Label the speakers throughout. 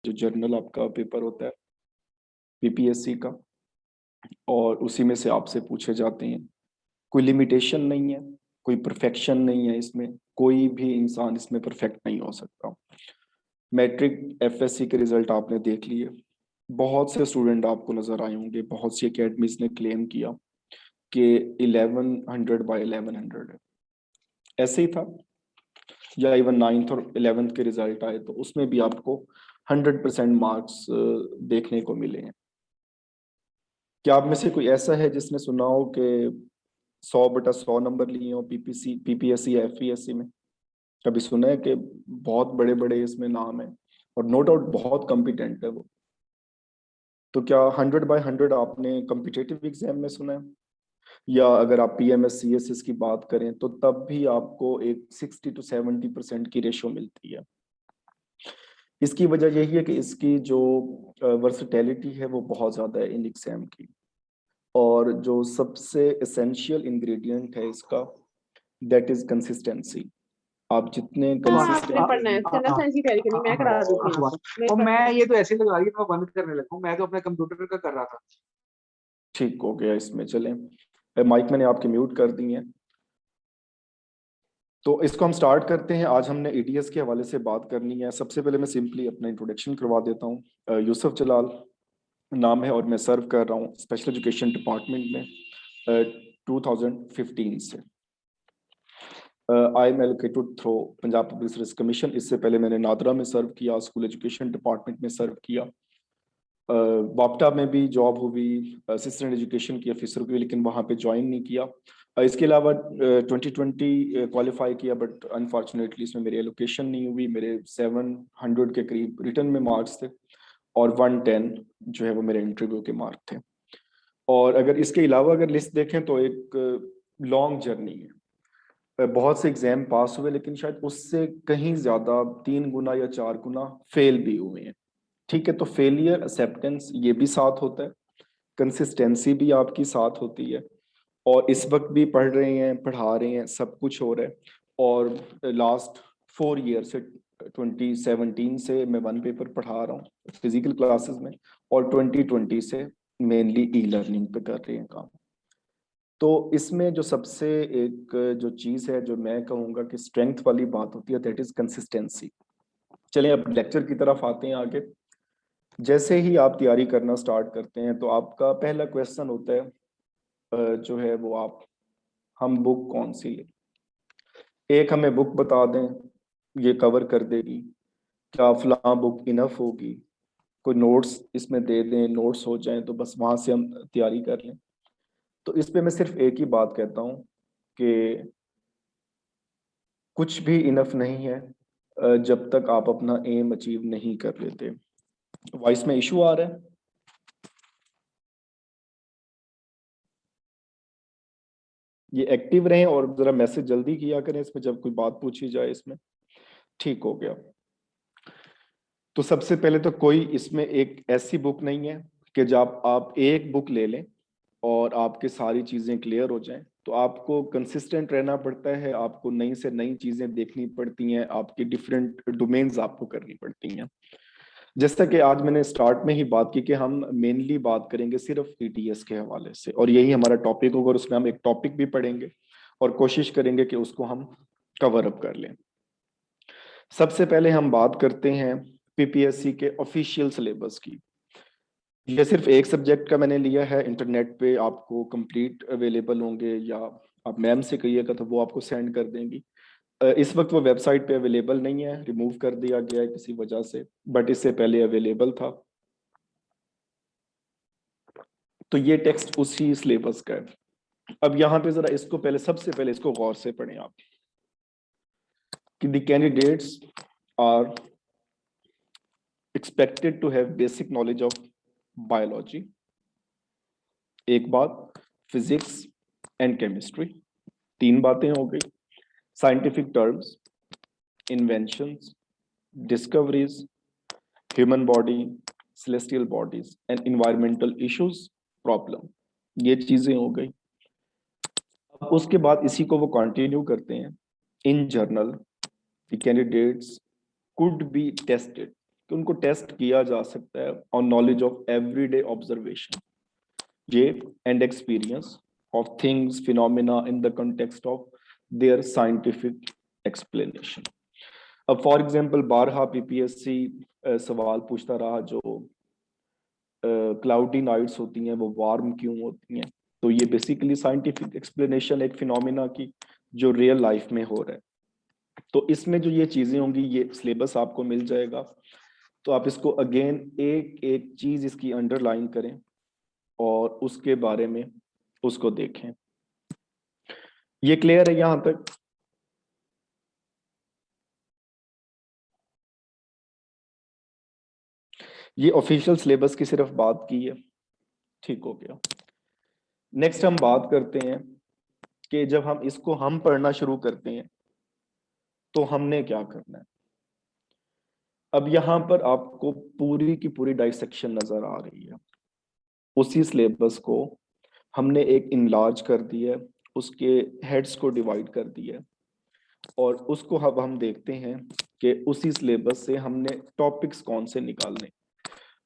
Speaker 1: जो जर्नल आपका पेपर होता है पीपीएससी का, और उसी में से आपसे पूछे जाते हैं। कोई लिमिटेशन नहीं है, कोई परफेक्शन नहीं है इसमें, कोई भी इंसान इसमें परफेक्ट नहीं हो सकता। मैट्रिक एफएससी के रिजल्ट आपने देख लिए, बहुत से स्टूडेंट आपको नजर आए होंगे, बहुत सी एकेडमीज ने क्लेम किया कि 1100/1100 है। ऐसे ही था, या इवन 9th और 11th के रिजल्ट आए तो उसमें भी आपको 100% मार्क्स देखने को मिले हैं। क्या आप में से कोई ऐसा है जिसने सुना हो कि 100/100 नंबर लिए हो पीपीएससी या एफईएससी में? कभी सुना है कि बहुत बड़े बड़े इसमें नाम है और नो डाउट बहुत कॉम्पिटेंट है वो? तो क्या 100/100 आपने कॉम्पिटेटिव एग्जाम में सुना है? या अगर आप पीएमएस सीएसएस की बात करें तो तब भी आपको एक 60 to 70% की रेशो मिलती है। इसकी वजह यही है कि इसकी जो वर्सटैलिटी है वो बहुत ज़्यादा है इन एग्जाम की, और जो सबसे एसेंशियल इंग्रेडिएंट है इसका, दैट इज कंसिस्टेंसी। आप जितने
Speaker 2: आपने पढ़ना है इसका ना सेंसी कह रही मैं करा दूंगी आप
Speaker 3: और मैं ये तो ऐसे लगा रही मैं बंद करने लगा हूं, मैं तो अपने कंप्यूटर का कर रहा था।
Speaker 1: ठीक हो गया इसमें। चलें, माइक मैंने आपके म्यूट कर दी है, तो इसको हम स्टार्ट करते हैं। आज हमने ईडीएस के हवाले से बात करनी है। सबसे पहले मैं सिंपली अपना इंट्रोडक्शन करवा देता हूँ। यूसुफ जलाल नाम है और मैं सर्व कर रहा हूँ स्पेशल एजुकेशन डिपार्टमेंट में 2015 से। I am allocated through Punjab public service commission. इससे पहले मैंने नादरा में सर्व किया, स्कूल एजुकेशन डिपार्टमेंट में सर्व किया, वापटा में भी जॉब हुई, असिस्टेंट एजुकेशन की ऑफिसर हुई, लेकिन वहाँ पे ज्वाइन नहीं किया। इसके अलावा 2020 क्वालिफाई किया, बट अनफॉर्चुनेटली इसमें मेरी एलोकेशन नहीं हुई। मेरे 700 के करीब रिटर्न में मार्क्स थे और 110 जो है वो मेरे इंटरव्यू के मार्क थे। और अगर इसके अलावा अगर लिस्ट देखें तो एक लॉन्ग जर्नी है। बहुत से एग्जाम पास हुए, लेकिन शायद उससे कहीं ज़्यादा 3 गुना या 4 गुना फेल भी हुए हैं। ठीक है, तो फेलियर एक्सेप्टेंस ये भी साथ होता है, कंसिस्टेंसी भी आपकी साथ होती है, और इस वक्त भी पढ़ रहे हैं, पढ़ा रहे हैं, सब कुछ हो रहा है। और लास्ट 4 ईयर से 2017 से मैं 1 पेपर पढ़ा रहा हूँ फिजिकल क्लासेस में, और 2020 से मेनली ई लर्निंग पे कर रहे हैं काम। तो इसमें जो सबसे एक जो चीज़ है जो मैं कहूँगा कि स्ट्रेंथ वाली बात होती है, दैट इज कंसिस्टेंसी। चलें अब लेक्चर की तरफ आते हैं आगे। जैसे ही आप तैयारी करना स्टार्ट करते हैं तो आपका पहला क्वेश्चन होता है जो है वो हम बुक कौन सी लें? एक हमें बुक बता दें, ये कवर कर देगी क्या? फलां बुक इनफ होगी? कोई नोट्स इसमें दे दें, नोट्स हो जाएं तो बस वहां से हम तैयारी कर लें। तो इस पे मैं सिर्फ एक ही बात कहता हूँ कि कुछ भी इनफ नहीं है जब तक आप अपना एम अचीव नहीं कर लेते। वॉइस में इशू आ रहा है? ये एक्टिव रहें और जरा मैसेज जल्दी किया करें इसमें जब कोई बात पूछी जाए इसमें। ठीक हो गया। तो सबसे पहले तो कोई इसमें एक ऐसी बुक नहीं है कि जब आप एक बुक ले लें और आपकी सारी चीज़ें क्लियर हो जाएं। तो आपको कंसिस्टेंट रहना पड़ता है, आपको नई से नई चीज़ें देखनी पड़ती हैं, आपकी डिफरेंट डोमेन्स आपको करनी पड़ती हैं। जैसा कि आज मैंने स्टार्ट में ही बात की कि हम मेनली बात करेंगे सिर्फ ईटीएस के हवाले से, और यही हमारा टॉपिक होगा, और उसमें हम एक टॉपिक भी पढ़ेंगे और कोशिश करेंगे कि उसको हम कवर अप कर लें। सबसे पहले हम बात करते हैं पीपीएससी के ऑफिशियल सिलेबस की। ये सिर्फ एक सब्जेक्ट का मैंने लिया है, इंटरनेट पे आपको कंप्लीट अवेलेबल होंगे, या आप मैम से कहिएगा तो वो आपको सेंड कर देंगी। इस वक्त वो वेबसाइट पे अवेलेबल नहीं है, रिमूव कर दिया गया है किसी वजह से, बट इससे पहले अवेलेबल था। तो ये टेक्स्ट उसी सिलेबस का है। अब यहाँ पे जरा इसको पहले, सबसे पहले इसको गौर से पढ़ें आप कि the candidates are expected to have basic knowledge of biology, एक बात, फिजिक्स एंड केमिस्ट्री, 3 बातें हो गई। Scientific terms, inventions, discoveries, human body, celestial bodies and environmental issues, problem, ये चीजें हो गई। अब उसके बाद इसी को वो कंटिन्यू करते हैं। In general the candidates could be tested कि उनको टेस्ट किया जा सकता है on knowledge of everyday observation ये and experience of things phenomena in the context of their scientific explanation. अब फॉर एग्जांपल बारहा पीपीएससी सवाल पूछता रहा जो क्लाउडी नाइट्स होती हैं वो वार्म क्यों होती हैं, तो ये बेसिकली साइंटिफिक एक्सप्लेनेशन एक फिनोमेना की जो रियल लाइफ में हो रहा है। तो इसमें जो ये चीजें होंगी ये सिलेबस आपको मिल जाएगा, तो आप इसको अगेन एक एक चीज इसकी अंडरलाइन करें और उसके बारे में उसको देखें। ये क्लियर है यहां तक? ये ऑफिशियल सिलेबस की सिर्फ बात की है, ठीक हो गया। नेक्स्ट हम बात करते हैं कि जब हम इसको हम पढ़ना शुरू करते हैं तो हमने क्या करना है। अब यहां पर आपको पूरी की पूरी डाइसेक्शन नजर आ रही है। उसी सिलेबस को हमने एक इनलार्ज कर दिया है, उसके हेड्स को डिवाइड कर दिया है और उसको अब हम देखते हैं कि उसी सिलेबस से हमने टॉपिक्स कौन से निकालने।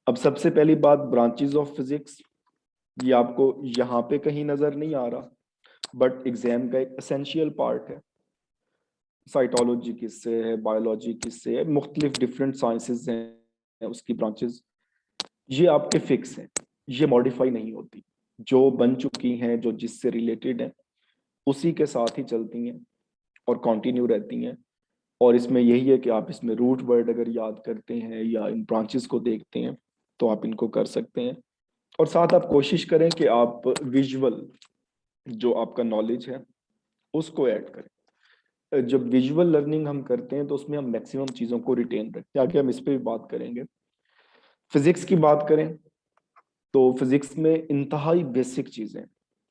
Speaker 1: अब सबसे पहली बात ब्रांचेस ऑफ फिजिक्स, ये आपको यहाँ पे कहीं नजर नहीं आ रहा बट एग्जाम का एक एसेंशियल पार्ट है। साइटोलॉजी किससे है, बायोलॉजी किससे है, मुख्तलिफ डिफरेंट साइंसेज हैं उसकी ब्रांचेस, ये आपके फिक्स हैं, ये मॉडिफाई नहीं होती। जो बन चुकी हैं, जो जिससे रिलेटेड है उसी के साथ ही चलती हैं और कंटिन्यू रहती हैं। और इसमें यही है कि आप इसमें रूट वर्ड अगर याद करते हैं या इन ब्रांचेस को देखते हैं तो आप इनको कर सकते हैं। और साथ आप कोशिश करें कि आप विजुअल जो आपका नॉलेज है उसको ऐड करें। जब विजुअल लर्निंग हम करते हैं तो उसमें हम मैक्सिमम चीज़ों को रिटेन रखते हैं। आगे हम इस पर भी बात करेंगे। फिजिक्स की बात करें तो फिजिक्स में इंतहाई बेसिक चीज़ें,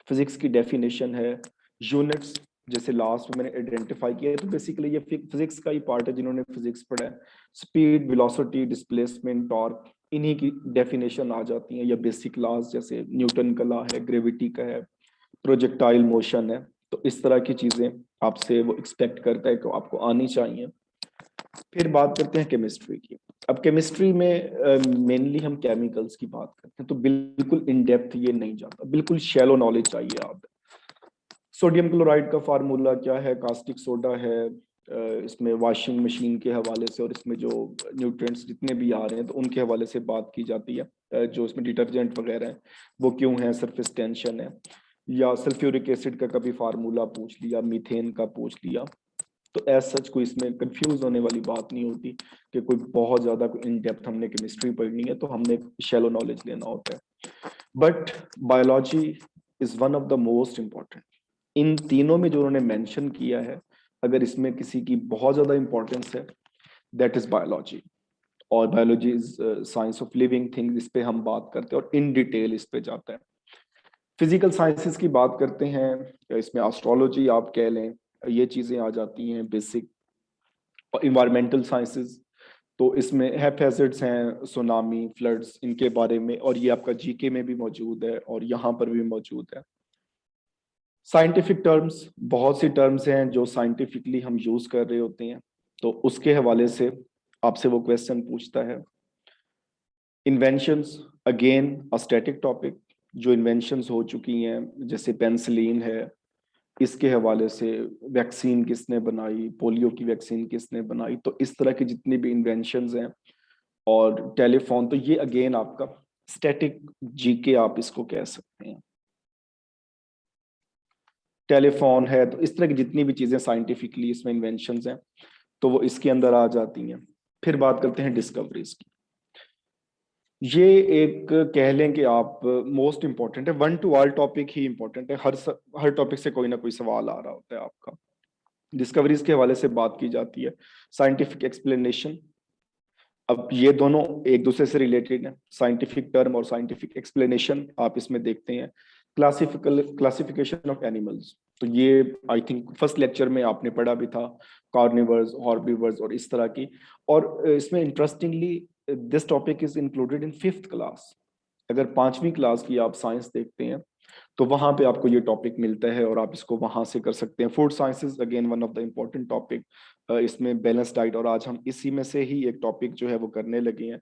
Speaker 1: फिजिक्स की डेफिनेशन है, यूनिट्स जैसे लास्ट में मैंने आइडेंटिफाई किया है, तो बेसिकली ये फिजिक्स का ही पार्ट है जिन्होंने फिजिक्स पढ़ा है। स्पीड, वेलोसिटी, डिस्प्लेसमेंट, टॉर्क, इन्हीं की डेफिनेशन आ जाती है। या बेसिक लॉज जैसे न्यूटन का लॉ है, ग्रेविटी का है, प्रोजेक्टाइल मोशन है। तो इस तरह की चीजें आपसे वो एक्सपेक्ट करता है कि आपको आनी चाहिए। फिर बात करते हैं केमिस्ट्री की। अब केमिस्ट्री में मेनली हम केमिकल्स की बात करते हैं, तो बिल्कुल इन डेप्थ ये नहीं जाता, बिल्कुल शैलो नॉलेज चाहिए आप। सोडियम क्लोराइड का फार्मूला क्या है, कास्टिक सोडा है, इसमें वॉशिंग मशीन के हवाले से और इसमें जो न्यूट्रिएंट्स जितने भी आ रहे हैं तो उनके हवाले से बात की जाती है। जो इसमें डिटर्जेंट वगैरह है वो क्यों है, सरफेस टेंशन है, या सल्फ्यूरिक एसिड का कभी फार्मूला पूछ लिया, मीथेन का पूछ लिया। तो एज सच कोई इसमें कंफ्यूज होने वाली बात नहीं होती कि कोई बहुत ज्यादा कोई इन डेप्थ हमने केमिस्ट्री पढ़नी है, तो हमने शैलो नॉलेज लेना होता है। But biology is one of the most important. इन तीनों में जो उन्होंने मेंशन किया है, अगर इसमें किसी की बहुत ज्यादा इंपॉर्टेंस है दैट इज बायोलॉजी। और biology is science of living things, इस पे हम बात करते हैं और इन डिटेल इस पे जाता है। फिजिकल साइंसेस की बात करते हैं, इसमें एस्ट्रोलॉजी आप कह लें, ये चीजें आ जाती हैं बेसिक। और इन्वायरमेंटल साइंसेस, तो इसमें हैजार्ड्स हैं, सुनामी, फ्लड्स, इनके बारे में, और ये आपका जीके में भी मौजूद है और यहाँ पर भी मौजूद है। साइंटिफिक टर्म्स, बहुत सी टर्म्स हैं जो साइंटिफिकली हम यूज कर रहे होते हैं, तो उसके हवाले से आपसे वो क्वेश्चन पूछता है। Inventions, again a static topic, जो इन्वेंशंस हो चुकी हैं जैसे पेंसिलिन है, इसके हवाले से वैक्सीन किसने बनाई, पोलियो की वैक्सीन किसने बनाई, तो इस तरह की जितनी भी इन्वेंशंस हैं। और टेलीफोन, तो ये अगेन आपका स्टैटिक जीके आप इसको कह सकते हैं। टेलीफोन है, तो इस तरह की जितनी भी चीजें साइंटिफिकली इसमें इन्वेंशंस हैं तो वो इसके अंदर आ जाती हैं। फिर बात करते हैं डिस्कवरीज की। ये एक कह लें कि आप मोस्ट इंपॉर्टेंट है, वन टू ऑल टॉपिक ही इंपॉर्टेंट है। हर टॉपिक से कोई ना कोई सवाल आ रहा होता है आपका। डिस्कवरीज के हवाले से बात की जाती है, साइंटिफिक एक्सप्लेनेशन। अब ये दोनों एक दूसरे से रिलेटेड है, साइंटिफिक टर्म और साइंटिफिक एक्सप्लेनेशन आप इसमें देखते हैं। क्लासिफिकेशन ऑफ एनिमल्स, तो ये आई थिंक फर्स्ट लेक्चर में आपने पढ़ा भी था, कार्निवर्स, हॉर्बीवर्स और इस तरह की। और इसमें interestingly this topic is included in 5th class. अगर 5वीं क्लास की आप साइंस देखते हैं तो वहां पे आपको ये टॉपिक मिलता है और आप इसको वहां से कर सकते हैं। Food sciences again one of the important topic, इसमें बैलेंस डाइट, और आज हम इसी में से ही एक टॉपिक जो है वो करने लगे हैं।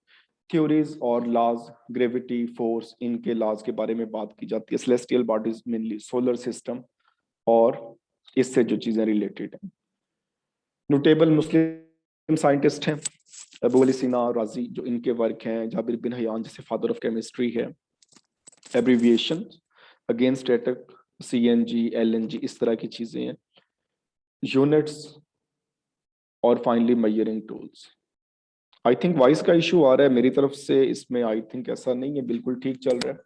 Speaker 1: थ्योरीज और लॉज, ग्रेविटी, फोर्स, इनके लॉज के बारे में बात की जाती है। Celestial bodies mainly solar system और इससे जो चीजें रिलेटेड हैं। नोटेबल मुस्लिम साइंटिस्ट हैं अबू अली सीना, राजी, जो इनके वर्क हैं, जाबिर बिन हयान जैसे फादर ऑफ केमिस्ट्री है। Abbreviation again static, CNG, LNG, इस तरह की चीजें हैं। यूनिट्स और finally measuring tools. I think voice का इशू आ रहा है मेरी तरफ से, इसमें आई थिंक ऐसा नहीं है, बिल्कुल ठीक चल रहा है।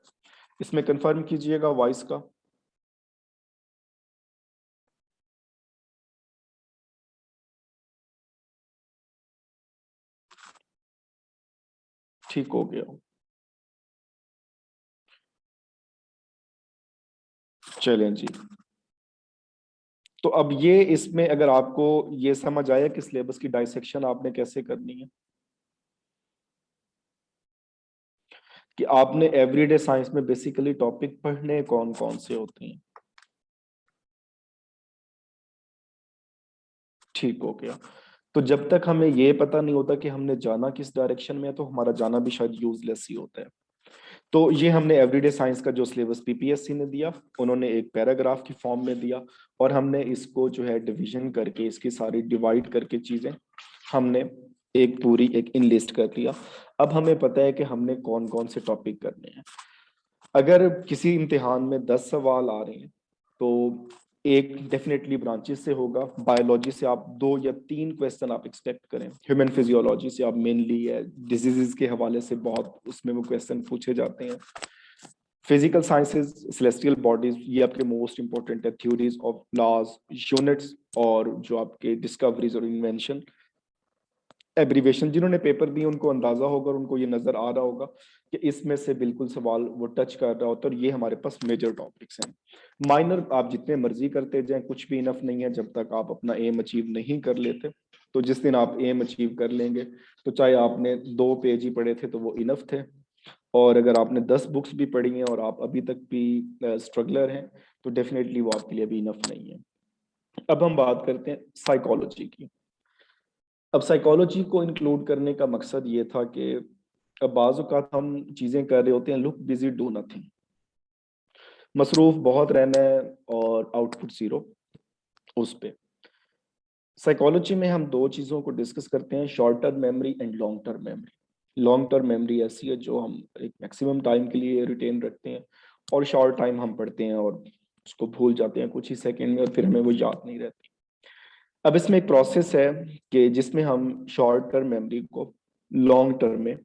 Speaker 1: इसमें कंफर्म कीजिएगा वॉइस का। ठीक हो गया, चलें जी। तो अब ये इसमें अगर आपको ये समझ आया कि सिलेबस की डाइसेक्शन आपने कैसे करनी है, कि आपने एवरीडे साइंस में बेसिकली टॉपिक पढ़ने कौन कौन से होते हैं। ठीक हो गया। तो जब तक हमें ये पता नहीं होता कि हमने जाना किस डायरेक्शन में है, तो हमारा जाना भी शायद यूजलेस ही होता है। तो ये हमने एवरीडे साइंस का जो सिलेबस पीपीएससी ने दिया, उन्होंने एक पैराग्राफ की फॉर्म में दिया, और हमने इसको जो है डिवीजन करके, इसकी सारी डिवाइड करके चीजें हमने एक पूरी एक इन लिस्ट कर लिया। अब हमें पता है कि हमने कौन कौन से टॉपिक करने हैं। अगर किसी इम्तिहान में 10 सवाल आ रहे हैं, तो एक डेफिनेटली ब्रांचेस से होगा। बायोलॉजी से आप 2 या 3 क्वेश्चन आप एक्सपेक्ट करें। ह्यूमन फिजियोलॉजी से आप मेनली डिजीजेस के हवाले से बहुत उसमें वो क्वेश्चन पूछे जाते हैं। फिजिकल साइंसेज, सेलेस्टियल बॉडीज, ये आपके मोस्ट इंपॉर्टेंट है। थ्योरीज ऑफ लॉज, यूनिट्स, और जो आपके डिस्कवरीज और इन्वेंशन। एब्रीवेशन, जिन्होंने पेपर दिए उनको अंदाजा होगा और उनको ये नजर आ रहा होगा कि इसमें से बिल्कुल सवाल वो टच कर रहा होता है, और ये हमारे पास मेजर टॉपिक्स हैं। माइनर आप जितने मर्जी करते जाएं, कुछ भी इनफ नहीं है जब तक आप अपना एम अचीव नहीं कर लेते। तो जिस दिन आप एम अचीव कर लेंगे, तो चाहे आपने 2 पेज ही पढ़े थे तो वो इनफ थे, और अगर आपने 10 बुक्स भी पढ़ी हैं और आप अभी तक भी स्ट्रगलर हैं, तो डेफिनेटली वो आपके लिए भी इनफ नहीं है। अब हम बात करते हैं साइकोलॉजी की। अब साइकोलॉजी को इंक्लूड करने का मकसद ये था कि अब बाज़ औक़ात हम चीज़ें कर रहे होते हैं, लुक बिजी डू नथिंग, मसरूफ बहुत रहना है और आउटपुट ज़ीरो। उस पे साइकोलॉजी में हम 2 चीज़ों को डिस्कस करते हैं, short term memory and long term memory. Long term memory ऐसी है जो हम एक मैक्सिमम टाइम के लिए रिटेन रखते हैं, और शॉर्ट टाइम हम पढ़ते हैं और उसको भूल जाते हैं कुछ ही सेकंड में, और फिर हमें वो याद नहीं रहती। अब इसमें एक प्रोसेस है कि जिसमें हम शॉर्ट टर्म मेमोरी को लॉन्ग टर्म में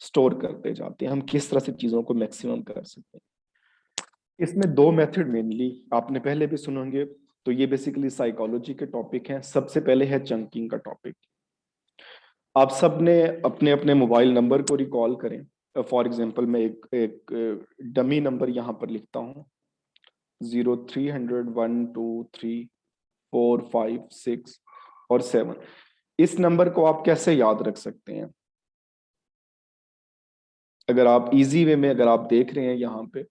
Speaker 1: स्टोर करते जाते हैं। हम किस तरह से चीज़ों को मैक्सिमम कर सकते हैं, इसमें 2 मेथड मेनली आपने पहले भी सुने होंगे। तो ये बेसिकली साइकोलॉजी के टॉपिक हैं। सबसे पहले है चंकिंग का टॉपिक। आप सब ने अपने अपने मोबाइल नंबर को रिकॉल करें। फॉर एग्जांपल मैं एक डमी नंबर यहाँ पर लिखता हूँ, 0300 1 2 3 4 5 6 और 7। इस नंबर को आप कैसे याद रख सकते हैं? अगर आप इजी वे में, अगर आप देख रहे हैं यहाँ पे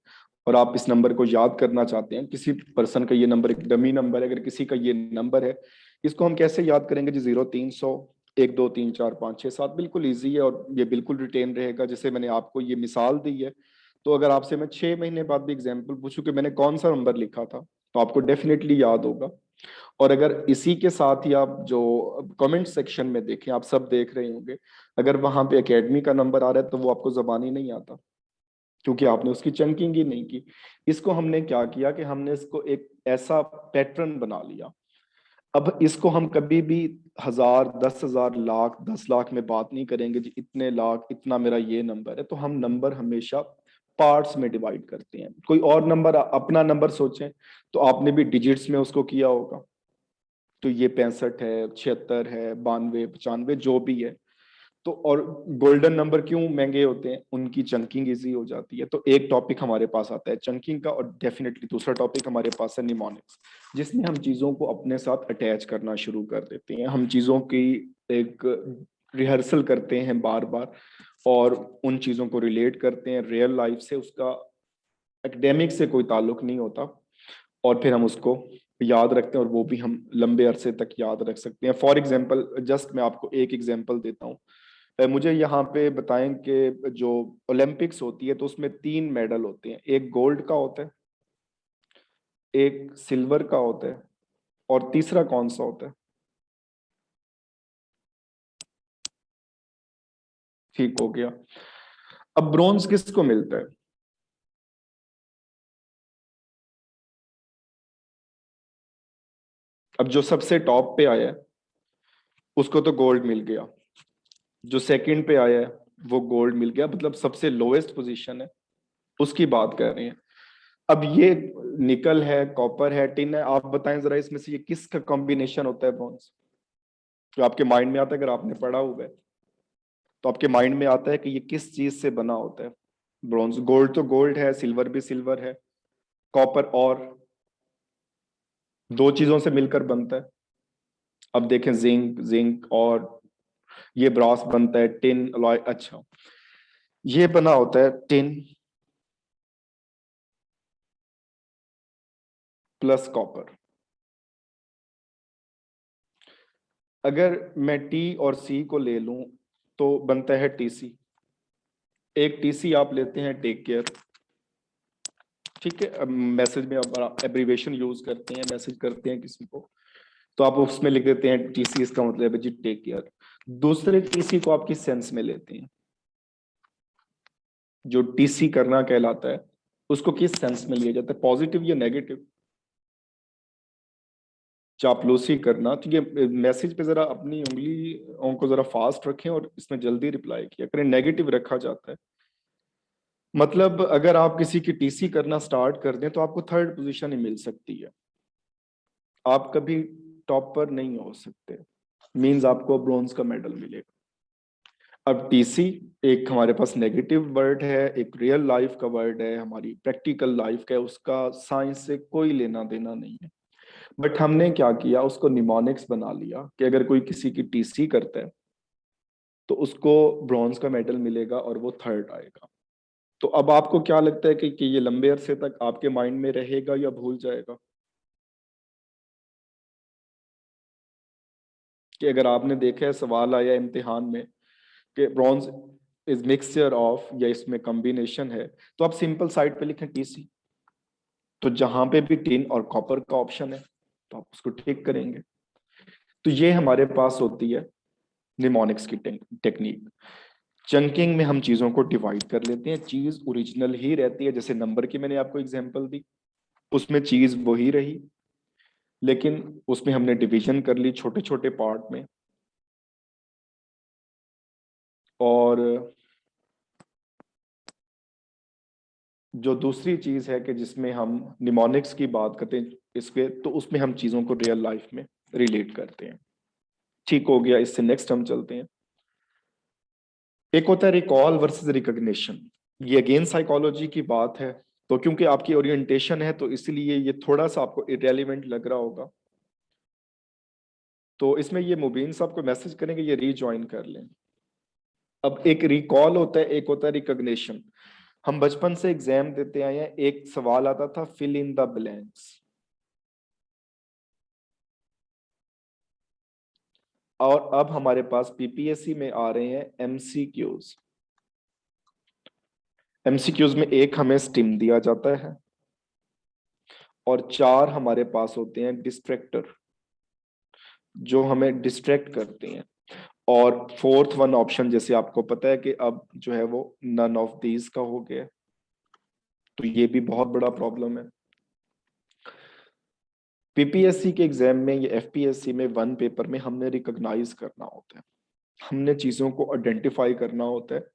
Speaker 1: और आप इस नंबर को याद करना चाहते हैं, किसी पर्सन का ये नंबर एक डमी नंबर है, अगर किसी का ये नंबर है, इसको हम कैसे याद करेंगे जी? 0300 1 2 3 4 5 6 7, बिल्कुल ईजी है और ये बिल्कुल रिटेन रहेगा। जैसे मैंने आपको ये मिसाल दी है, तो अगर आपसे मैं 6 महीने बाद भी एग्जाम्पल पूछूं कि मैंने कौन सा नंबर लिखा था, तो आपको डेफिनेटली याद होगा। और अगर इसी के साथ ही आप जो कमेंट सेक्शन में देखें, आप सब देख रहे होंगे, अगर वहां पे एकेडमी का नंबर आ रहा है तो वो आपको जबानी नहीं आता, क्योंकि आपने उसकी चंकिंग ही नहीं की। इसको हमने क्या किया कि हमने इसको एक ऐसा पैटर्न बना लिया। अब इसको हम कभी भी 1000, 10,000, लाख, 10 लाख में बात नहीं करेंगे जी इतने लाख, इतना मेरा ये नंबर है। तो हम नंबर हमेशा पार्ट्स में डिवाइड करते हैं। कोई और नंबर, अपना नंबर सोचें तो आपने भी डिजिट्स में उसको किया होगा। तो ये 65 है, 76 है, 92, 95, जो भी है। तो और गोल्डन नंबर क्यों महंगे होते हैं? उनकी चंकिंग इजी हो जाती है। तो एक टॉपिक हमारे पास आता है चंकिंग का, और डेफिनेटली दूसरा टॉपिक हमारे पास है निमोनिक्स, जिसमें हम चीजों को अपने साथ अटैच करना शुरू कर देते हैं। हम चीजों की एक रिहर्सल करते हैं बार बार, और उन चीजों को रिलेट करते हैं रियल लाइफ से, उसका एकेडमिक से कोई ताल्लुक नहीं होता, और फिर हम उसको याद रखते हैं और वो भी हम लंबे अरसे तक याद रख सकते हैं। फॉर एग्जाम्पल, जस्ट मैं आपको एक एग्जाम्पल देता हूँ। मुझे यहाँ पे बताएं कि जो ओलंपिक्स होती है तो उसमें 3 मेडल होते हैं, एक गोल्ड का होता है, एक सिल्वर का होता है, और तीसरा कौन सा होता है? ठीक हो गया। अब ब्रॉन्ज किसको मिलता है? अब जो सबसे टॉप पे आया है उसको तो गोल्ड मिल गया, जो सेकंड पे आया है वो गोल्ड मिल गया, मतलब सबसे लोएस्ट पोजीशन है उसकी बात कर रहे हैं। अब ये निकल है, कॉपर है, टिन है, आप बताएं जरा इसमें से ये किसका कॉम्बिनेशन होता है ब्रॉन्ज? जो आपके माइंड में आता है, अगर आपने पढ़ा हुआ है तो आपके माइंड में आता है कि ये किस चीज से बना होता है ब्रॉन्ज? गोल्ड तो गोल्ड है, सिल्वर भी सिल्वर है, कॉपर और दो चीजों से मिलकर बनता है। अब देखें, जिंक जिंक और ये ब्रास बनता है, टिन अलॉय। अच्छा, ये बना होता है टिन प्लस कॉपर। अगर मैं टी और सी को ले लूं तो बनता है टीसी। एक टीसी आप लेते हैं, टेक केयर, ठीक है। मैसेज में आप एब्रीवेशन यूज करते हैं, मैसेज करते हैं किसी को तो आप उसमें लिख देते हैं टीसी, इसका मतलब है जी टेक केयर। दूसरे टीसी को आप किस सेंस में लेते हैं? जो टीसी करना कहलाता है उसको किस सेंस में लिया जाता है, पॉजिटिव या नेगेटिव? चापलूसी करना। तो ये मैसेज पे जरा अपनी उंगलियों को जरा फास्ट रखें और इसमें जल्दी रिप्लाई किया करें। नेगेटिव रखा जाता है, मतलब अगर आप किसी की टीसी करना स्टार्ट कर दें तो आपको थर्ड पोजीशन ही मिल सकती है, आप कभी टॉप पर नहीं हो सकते। मींस आपको ब्रॉन्ज का मेडल मिलेगा। अब टीसी एक हमारे पास नेगेटिव वर्ड है, एक रियल लाइफ का वर्ड है, हमारी प्रैक्टिकल लाइफ का है, उसका साइंस से कोई लेना देना नहीं है। बट हमने क्या किया, उसको निमोनिक्स बना लिया कि अगर कोई किसी की टीसी करता है तो उसको ब्रॉन्ज का मेडल मिलेगा और वो थर्ड आएगा। तो अब आपको क्या लगता है कि ये लंबे अरसे तक आपके माइंड में रहेगा या भूल जाएगा? कि अगर आपने देखा है सवाल आया इम्तिहान में कि ब्रॉन्ज इज मिक्सचर ऑफ, या इसमें कॉम्बिनेशन है, तो आप सिंपल साइड पे लिखें टीसी। तो जहां पे भी टिन और कॉपर का ऑप्शन है तो आप उसको टिक करेंगे। तो ये हमारे पास होती है निमोनिक्स की टेक्निक। चंकिंग में हम चीजों को डिवाइड कर लेते हैं, चीज ओरिजिनल ही रहती है, जैसे नंबर की मैंने आपको एग्जांपल दी, उसमें चीज वही रही, लेकिन उसमें हमने डिवीजन कर ली छोटे छोटे पार्ट में। और जो दूसरी चीज है कि जिसमें हम निमोनिक्स की बात करते हैं इसके, तो उसमें हम चीजों को रियल लाइफ में रिलेट करते हैं। ठीक हो गया, इससे नेक्स्ट हम चलते हैं। एक होता है रिकॉल वर्सेस रिकॉग्निशन। ये अगेन साइकोलॉजी की बात है, तो क्योंकि आपकी ओरिएंटेशन है तो इसलिए ये थोड़ा सा आपको इररेलेवेंट लग रहा होगा। तो इसमें ये मुबीन साहब को मैसेज करेंगे ये रीजॉइन कर लें। अब एक रिकॉल होता है, एक होता है रिकॉग्निशन। हम बचपन से एग्जाम देते आए हैं, एक सवाल आता था फिल इन द ब्लैंक्स, और अब हमारे पास पीपीएससी में आ रहे हैं एमसीक्यूज। एमसीक्यूज में एक हमें स्टिम दिया जाता है और 4 हमारे पास होते हैं डिस्ट्रैक्टर, जो हमें डिस्ट्रैक्ट करते हैं। और फोर्थ वन ऑप्शन, जैसे आपको पता है कि अब जो है वो नन ऑफ दीज का हो गया, तो ये भी बहुत बड़ा प्रॉब्लम है। पीपीएससी के एग्जाम में या एफपीएससी में वन पेपर में हमने रिकॉग्नाइज करना होता है, हमने चीजों को आइडेंटिफाई करना होता है,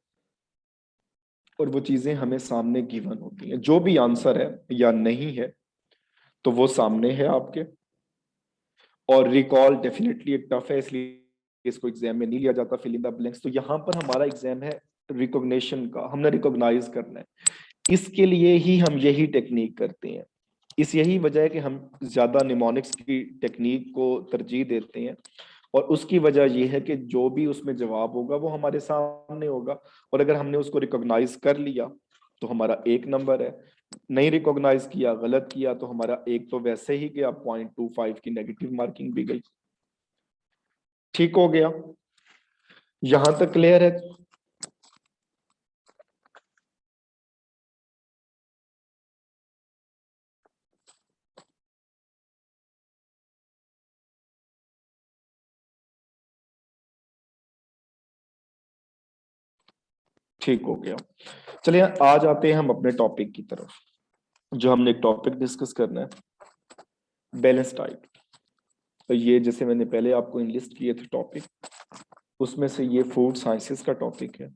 Speaker 1: और वो चीजें हमें सामने गिवन होती हैं। जो भी आंसर है या नहीं है तो वो सामने है आपके। और रिकॉल डेफिनेटली एक टफ है, इसलिए इसको एग्जाम में नहीं लिया जाता फिल इन द ब्लैंक्स। तो यहाँ पर हमारा एग्जाम है रिकॉग्निशन का, हमने रिकॉग्नाइज करना है। इसके लिए ही हम यही टेक्निक करते हैं। इस यही वजह है कि हम ज्यादा निमोनिक्स की टेक्निक को तरजीह देते हैं, और उसकी वजह यह है कि जो भी उसमें जवाब होगा वो हमारे सामने होगा, और अगर हमने उसको रिकॉग्नाइज कर लिया तो हमारा 1 नंबर है। नहीं रिकॉग्नाइज किया, गलत किया, तो हमारा 1 तो वैसे ही गया, 0.25 की नेगेटिव मार्किंग भी गई। ठीक हो गया, यहां तक क्लियर है? ठीक हो गया। चलिए आ जाते हैं हम अपने टॉपिक की तरफ। जो हमने एक टॉपिक डिस्कस करना है, बैलेंस डाइट। तो ये जैसे मैंने पहले आपको इनलिस्ट किए थे टॉपिक, उसमें से ये फूड साइंसेस का टॉपिक है।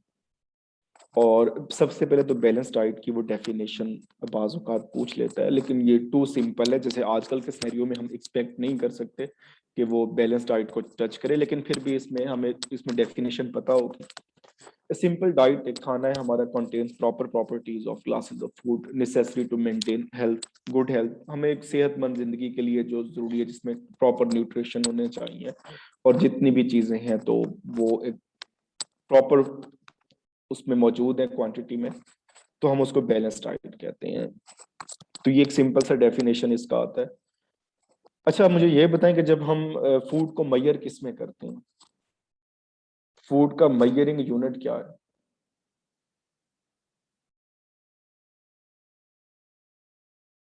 Speaker 1: और सबसे पहले तो बैलेंस डाइट की वो डेफिनेशन बाज़ औक़ात पूछ लेता है, लेकिन ये टू सिंपल है। जैसे आजकल के सिनेरियो में हम एक्सपेक्ट नहीं कर सकते कि वो बैलेंस डाइट को टच करे, लेकिन फिर भी इसमें हमें इसमें डेफिनेशन पता होगी। सिंपल डाइट एक खाना है हमारा, contains proper properties of classes of food necessary to maintain health, good health. हमें एक सेहतमंद जिंदगी के लिए जो जरूरी है, जिसमें प्रॉपर न्यूट्रिशन होने चाहिए और जितनी भी चीजें हैं तो वो एक प्रॉपर उसमें मौजूद है क्वांटिटी में, तो हम उसको बैलेंस डाइट कहते हैं। तो ये एक सिंपल सा डेफिनेशन इसका आता है। अच्छा, मुझे ये बताएं कि जब हम फूड को मेजर किस में करते हैं, फूड का मेजरिंग यूनिट क्या है?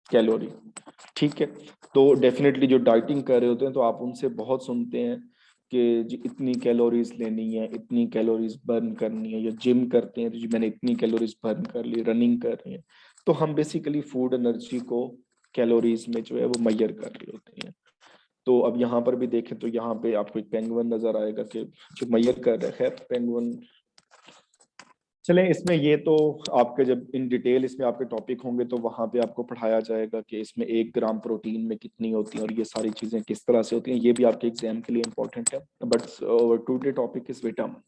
Speaker 1: कैलोरी। ठीक है, तो डेफिनेटली जो डाइटिंग कर रहे होते हैं तो आप उनसे बहुत सुनते हैं कि जी इतनी कैलोरीज लेनी है, इतनी कैलोरीज बर्न करनी है, या जिम करते हैं तो जी मैंने इतनी कैलोरीज बर्न कर ली, रनिंग कर रही है। तो हम बेसिकली फूड एनर्जी को कैलोरीज में जो है वो मेजर कर रहे होते हैं। तो अब यहाँ पर भी देखें तो यहाँ पे आपको एक पेंगुइन नजर आएगा कि जो मेजर कर रहा है। खैर पेंगुइन, चलें इसमें ये तो आपके जब इन डिटेल इसमें आपके टॉपिक होंगे तो वहां पे आपको पढ़ाया जाएगा कि इसमें 1 ग्राम प्रोटीन में कितनी होती है और ये सारी चीजें किस तरह से होती हैं। ये भी आपके एग्जाम के लिए इंपॉर्टेंट है। But today topic is vitamin.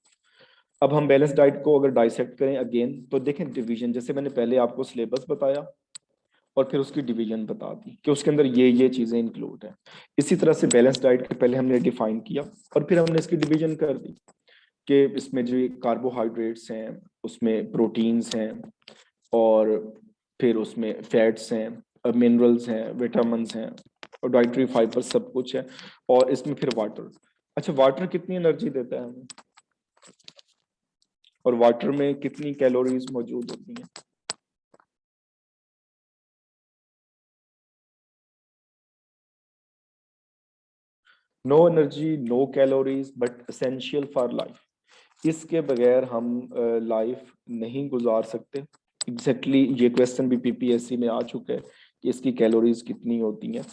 Speaker 1: अब हम बैलेंस डाइट को अगर डाइसेक्ट करें अगेन, तो देखें डिवीजन, जैसे मैंने पहले आपको सिलेबस बताया और फिर उसकी डिवीजन बता दी कि उसके अंदर ये चीजें इंक्लूड है। इसी तरह से बैलेंस डाइट के पहले हमने डिफाइन किया और फिर हमने इसकी डिवीजन कर दी कि इसमें जो कार्बोहाइड्रेट्स हैं, उसमें प्रोटीन्स हैं, और फिर उसमें फैट्स हैं, मिनरल्स हैं, विटामिन्स हैं, और डाइटरी फाइबर सब कुछ है, और इसमें फिर वाटर। अच्छा, वाटर कितनी एनर्जी देता है हमें, और वाटर में कितनी कैलोरीज मौजूद होती हैं? No energy, no calories, but essential for life. इसके बगैर हम लाइफ नहीं गुजार सकते। एग्जैक्टली ये क्वेश्चन भी पीपीएससी में आ चुका है कि इसकी कैलोरीज कितनी होती हैं।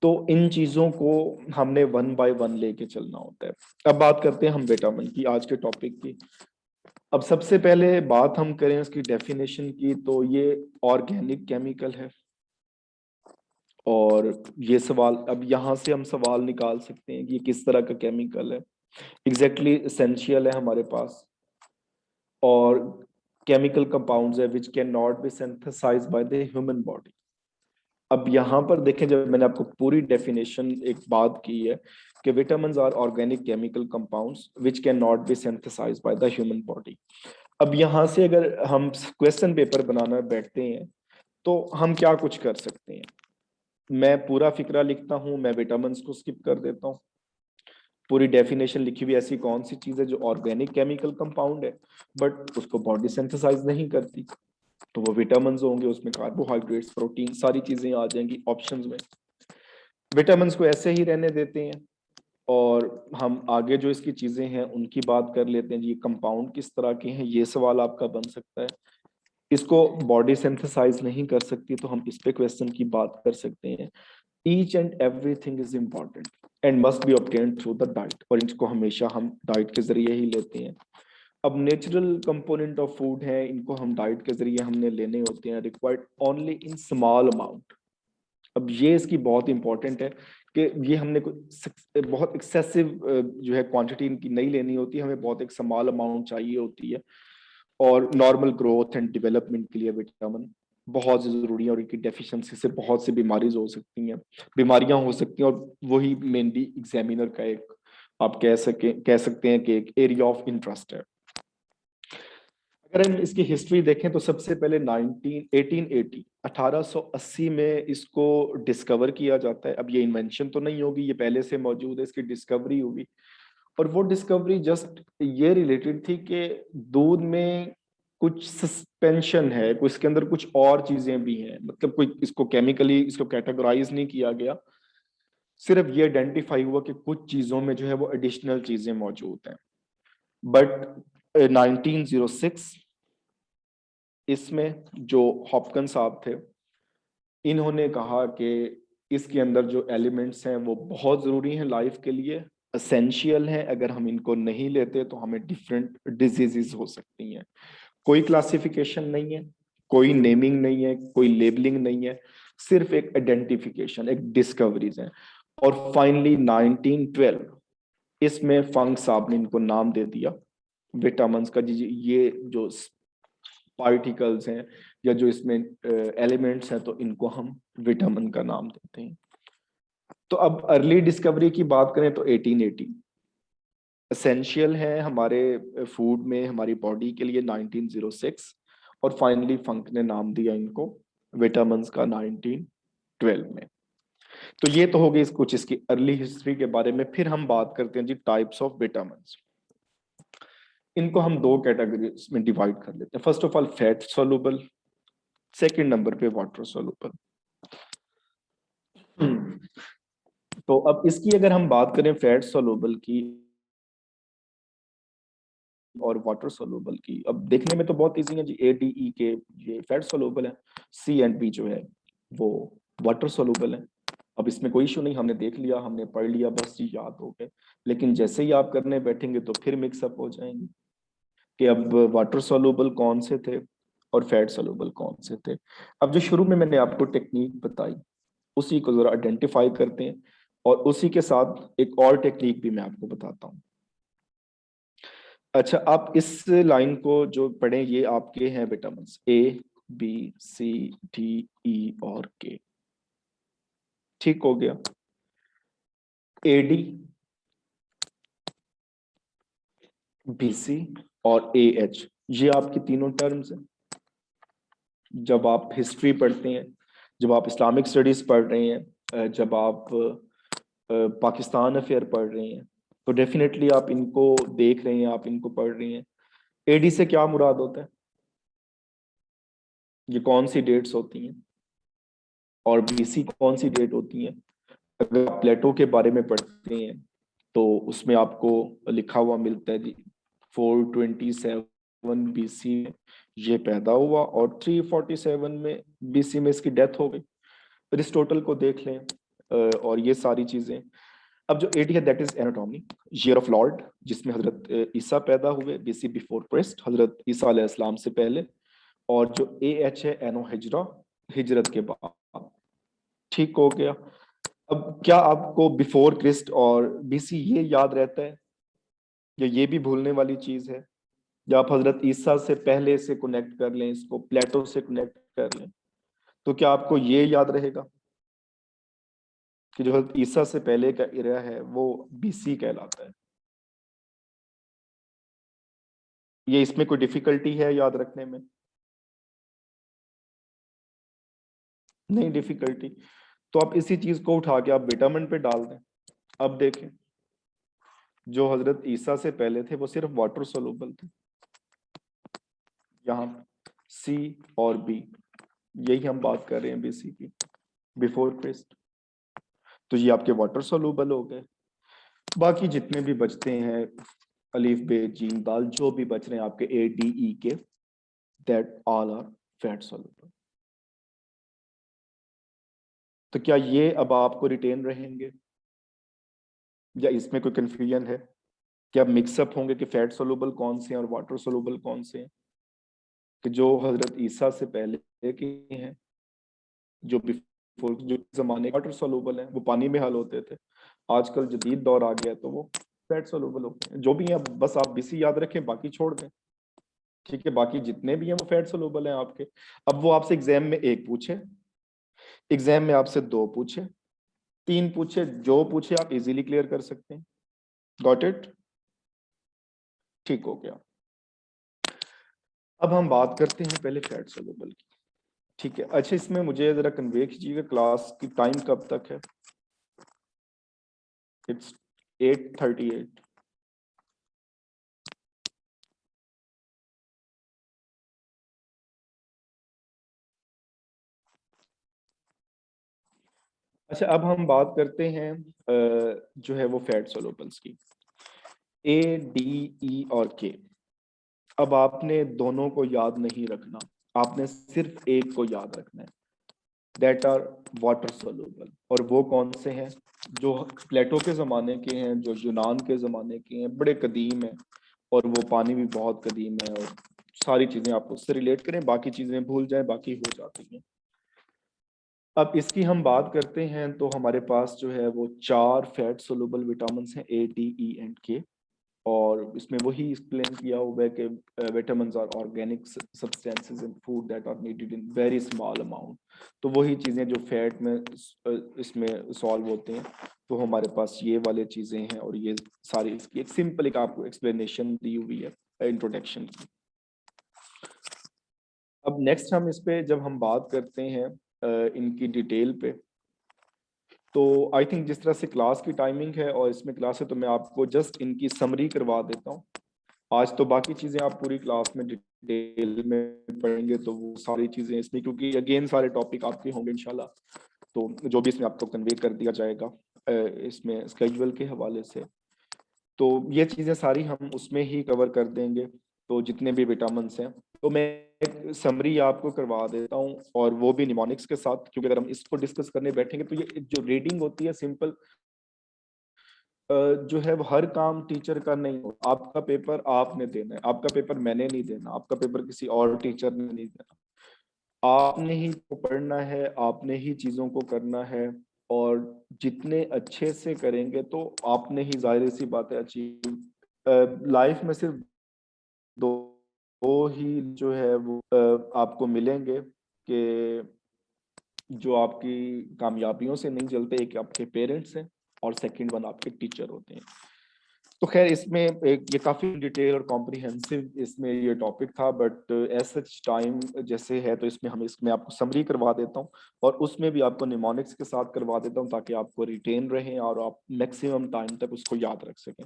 Speaker 1: तो इन चीजों को हमने 1 बाय 1 लेके चलना होता है। अब बात करते हैं हम विटामिन की, आज के टॉपिक की। अब सबसे पहले बात हम करें उसकी डेफिनेशन की, तो ये ऑर्गेनिक केमिकल है। और ये सवाल, अब यहाँ से हम सवाल निकाल सकते हैं कि ये किस तरह का केमिकल है। एग्जैक्टली एसेंशियल है हमारे पास, और केमिकल कंपाउंड्स है which can not be synthesized by the human body. अब यहाँ पर देखें, जब मैंने आपको पूरी डेफिनेशन एक बात की है कि vitamins are organic chemical compounds which can not be synthesized by the human body. अब यहाँ से अगर हम क्वेश्चन पेपर बनाना बैठते हैं तो हम क्या कुछ कर सकते हैं। मैं पूरा फिक्रा लिखता हूँ, मैं विटामिन्स को स्किप कर देता हूँ। पूरी डेफिनेशन लिखी हुई ऐसी कौन सी चीज है जो ऑर्गेनिक केमिकल कंपाउंड है बट उसको बॉडी सिंथेसाइज नहीं करती, तो वो विटामिन्स होंगे, उसमें कार्बोहाइड्रेट्स, प्रोटीन, सारी चीजें आ जाएंगी ऑप्शंस में। विटामिन्स को ऐसे ही रहने देते हैं और हम आगे जो इसकी चीजें हैं उनकी बात कर लेते हैं। ये कंपाउंड किस तरह के हैं, ये सवाल आपका बन सकता है। इसको बॉडी सिंथेसाइज नहीं कर सकती तो हम इस पे क्वेश्चन की बात कर सकते हैं। Each and everything is important and must be obtained through the diet, और इनको हमेशा हम डाइट के जरिए ही लेते हैं। अब नेचुरल कंपोनेंट ऑफ फूड है, इनको हम डाइट के जरिए हमने लेने होते हैं, required only in small amount. अब ये इसकी बहुत इंपॉर्टेंट है कि ये हमने बहुत एक्सेसिव जो है क्वांटिटी इनकी नहीं लेनी होती, हमें बहुत एक स्मॉल अमाउंट चाहिए होती है। और नॉर्मल ग्रोथ एंड डेवलपमेंट के लिए विटामिन बहुत जरूरी है, और इनकी डेफिशिएंसी से बहुत सी बीमारीज हो सकती हैं, बीमारियां हो सकती हैं, और वही मेनली एग्जामिनर का एक आप कह सकते हैं कि एक एरिया ऑफ इंटरेस्ट है। अगर हम इसकी हिस्ट्री देखें तो सबसे पहले 1880 में इसको डिस्कवर किया जाता है। अब ये इन्वेंशन तो नहीं होगी, ये पहले से मौजूद है, इसकी डिस्कवरी हुई। और वो डिस्कवरी जस्ट ये रिलेटेड थी कि दूध में कुछ सस्पेंशन है, कुछ इसके अंदर कुछ और चीजें भी हैं, मतलब कोई इसको केमिकली इसको कैटेगराइज नहीं किया गया, सिर्फ ये आइडेंटिफाई हुआ कि कुछ चीजों में जो है वो एडिशनल चीजें मौजूद हैं। बट 1906 इसमें जो हॉपकिंस साहब थे, इन्होंने कहा कि इसके अंदर जो एलिमेंट्स हैं वो बहुत ज़रूरी हैं लाइफ के लिए, असेंशियल हैं, अगर हम इनको नहीं लेते तो हमें डिफरेंट डिजीजेस हो सकती हैं। कोई क्लासिफिकेशन नहीं है, कोई नेमिंग नहीं है, कोई लेबलिंग नहीं है, सिर्फ एक आइडेंटिफिकेशन, एक डिस्कवरीज है। और फाइनली 1912 इसमें फंक साहब ने इनको नाम दे दिया विटामिन्स का। जी जी, ये जो पार्टिकल्स हैं या जो इसमें एलिमेंट्स हैं, तो इनको हम विटामिन का नाम देते हैं। तो अब अर्ली डिस्कवरी की बात करें तो 1880 एसेंशियल है हमारे फूड में, हमारी बॉडी के लिए 1906, और फाइनली फंक ने नाम दिया इनको विटामिन्स का 1912 में। तो ये तो हो गई कुछ इसकी अर्ली हिस्ट्री के बारे में। फिर हम बात करते हैं जी टाइप्स ऑफ विटामिन्स। इनको हम दो कैटेगरीज में डिवाइड कर लेते हैं। First of all fat soluble, second number पे वाटर सोलुबल। तो अब इसकी अगर हम बात करें फैट सोलुबल की और वाटर सोलुबल की, अब देखने में तो बहुत इजी है जी, ए डी ई के ये फैट सोलुबल है, सी एंड बी जो है वो वाटर सोलुबल है। अब इसमें कोई इशू नहीं, हमने देख लिया, हमने पढ़ लिया, बस ये याद हो गए। लेकिन जैसे ही आप करने बैठेंगे तो फिर मिक्सअप हो जाएंगे कि अब वाटर सोलुबल कौन से थे और फैट सोलुबल कौन से थे। अब जो शुरू में मैंने आपको टेक्निक बताई उसी को जरा आइडेंटिफाई करते हैं, और उसी के साथ एक और टेक्निक भी मैं आपको बताता हूँ। अच्छा, आप इस लाइन को जो पढ़ें, ये आपके हैं vitamin A B C D E और के। ठीक हो गया। एडी, बीसी और ए एच, ये आपकी तीनों टर्म्स हैं। जब आप हिस्ट्री पढ़ते हैं, जब आप इस्लामिक स्टडीज पढ़ रहे हैं, जब आप पाकिस्तान अफेयर पढ़ रहे हैं, तो डेफिनेटली आप इनको देख रहे हैं, आप इनको पढ़ रहे हैं। एडी से क्या मुराद होता है, ये कौन सी डेट्स होती हैं, और बीसी कौन सी डेट होती हैं। अगर आप प्लेटो के बारे में पढ़ते हैं तो उसमें आपको लिखा हुआ मिलता है जी 427 बीसी में ये पैदा हुआ और 347 में बीसी में इसकी डेथ हो गई। अरिस्टोटल को देख लें, और ये सारी चीजें। अब जो एडी है that is anatomy, year of Lord, जिसमें हजरत ईसा पैदा हुए, बीसी बिफोर क्राइस्ट, हजरत ईसा अलैहिस्सलाम से पहले। और जो ए एच है एनो हिजरा, हिजरत के बाद। ठीक हो गया। अब क्या आपको बिफोर क्रिस्ट और बीसी ये याद रहता है, या ये भी भूलने वाली चीज है? या आप हजरत ईसा से पहले से कनेक्ट कर लें, इसको प्लेटो से कनेक्ट कर लें, तो क्या आपको ये याद रहेगा कि जो हजरत ईसा से पहले का इरा है वो बीसी कहलाता है? ये इसमें कोई डिफिकल्टी है याद रखने में? नहीं डिफिकल्टी। तो आप इसी चीज को उठा के आप विटामिन पे डाल दें। अब देखें, जो हजरत ईसा से पहले थे वो सिर्फ वाटर सोलुबल थे। यहाँ सी और बी, यही हम बात कर रहे हैं बीसी की, बिफोर क्रिस्ट। तो ये आपके वाटर सोलुबल हो गए। बाकी जितने भी बचते हैं, अलीफ बे जीन दाल, जो भी बच रहे हैं आपके ए D E K, that all are fat soluble. तो क्या ये अब आपको रिटेन रहेंगे, या इसमें कोई कंफ्यूजन है? क्या मिक्सअप होंगे कि फैट सोलुबल कौन से हैं और वाटर सोलुबल कौन से हैं? कि जो हजरत ईसा से पहले के हैं, जो बिफोर, जो जमाने वाटर सोलुबल हैं, वो पानी में हल होते थे। आजकल जदीद दौर आ गया तो वो फैट सोलुबल होते हैं। जो भी हैं, बस आप बीसी याद रखें, बाकी छोड़ दें। ठीक है, बाकी जितने भी हैं वो फैट सोलुबल हैं आपके। अब वो आपसे एग्जाम में एक पूछे, एग्जाम में आपसे दो पूछे, तीन पूछे, जो पूछे आप इजीली क्लियर कर सकते हैं। Got it? ठीक हो गया। अब हम बात करते हैं पहले फैट सोल्यूबल की, ठीक है। अच्छा, इसमें मुझे जरा कन्वे कीजिएगा क्लास की टाइम कब तक है? इट्स 8:38। अच्छा, अब हम बात करते हैं जो है वो फैट सोल्यूबल्स की, ए, डी, ई और के। अब आपने दोनों को याद नहीं रखना, आपने सिर्फ एक को याद रखना है, दैट आर वाटर सोल्यूबल। और वो कौन से हैं? जो प्लेटो के ज़माने के हैं, जो यूनान के ज़माने के हैं, बड़े कदीम हैं, और वो पानी भी बहुत कदीम है। और सारी चीज़ें आप उससे रिलेट करें, बाकी चीज़ें भूल जाएं, बाकी हो जाती हैं। अब इसकी हम बात करते हैं तो हमारे पास जो है वो 4 फैट सोल्यूबल विटामिन हैं, ए, डी, ई एंड के। और इसमें वही एक्सप्लेन किया हुआ है कि vitamins are organic substances in food that are needed in very small amount. तो वही चीज़ें जो फैट में इसमें सॉल्व होते हैं, तो हमारे पास ये वाले चीज़ें हैं। और ये सारी इसकी एक सिंपल एक आपको एक्सप्लेनेशन दी हुई है इंट्रोडक्शन की। अब नेक्स्ट हम इस पे जब हम बात करते हैं इनकी डिटेल पे, तो आई थिंक जिस तरह से क्लास की टाइमिंग है और इसमें क्लास है, तो मैं आपको जस्ट इनकी समरी करवा देता हूँ। आज तो बाकी चीज़ें आप पूरी क्लास में डिटेल में पढ़ेंगे, तो वो सारी चीज़ें इसमें, क्योंकि अगेन सारे टॉपिक आपके होंगे इंशाल्लाह, तो जो भी इसमें आपको कन्वे कर दिया जाएगा इसमें स्केड्यूल के हवाले से, तो ये चीज़ें सारी हम उसमें ही कवर कर देंगे। तो जितने भी विटामिन हैं, तो मैं एक समरी आपको करवा देता हूँ, और वो भी निमोनिक्स के साथ, क्योंकि अगर हम इसको डिस्कस करने बैठेंगे तो ये जो रीडिंग होती है सिंपल, जो है वो हर काम टीचर का नहीं हो। आपका पेपर आपने देना है, आपका पेपर मैंने नहीं देना, आपका पेपर किसी और टीचर ने नहीं देना। आपने ही तो पढ़ना है, आपने ही चीज़ों को करना है। और जितने अच्छे से करेंगे तो आपने ही, जाहिर सी बात है, अचीव लाइफ में सिर्फ दो दो ही जो है वो आपको मिलेंगे, कि जो आपकी कामयाबियों से नहीं जलते। एक आपके पेरेंट्स हैं, और सेकंड वन आपके टीचर होते हैं। तो खैर, इसमें एक ये काफ़ी डिटेल और कॉम्प्रिहेंसिव इसमें ये टॉपिक था, बट एज सच टाइम जैसे है, तो इसमें आपको समरी करवा देता हूँ, और उसमें भी आपको निमोनिक्स के साथ करवा देता हूँ, ताकि आपको रिटेन रहें और आप मैक्सिमम टाइम तक उसको याद रख सकें।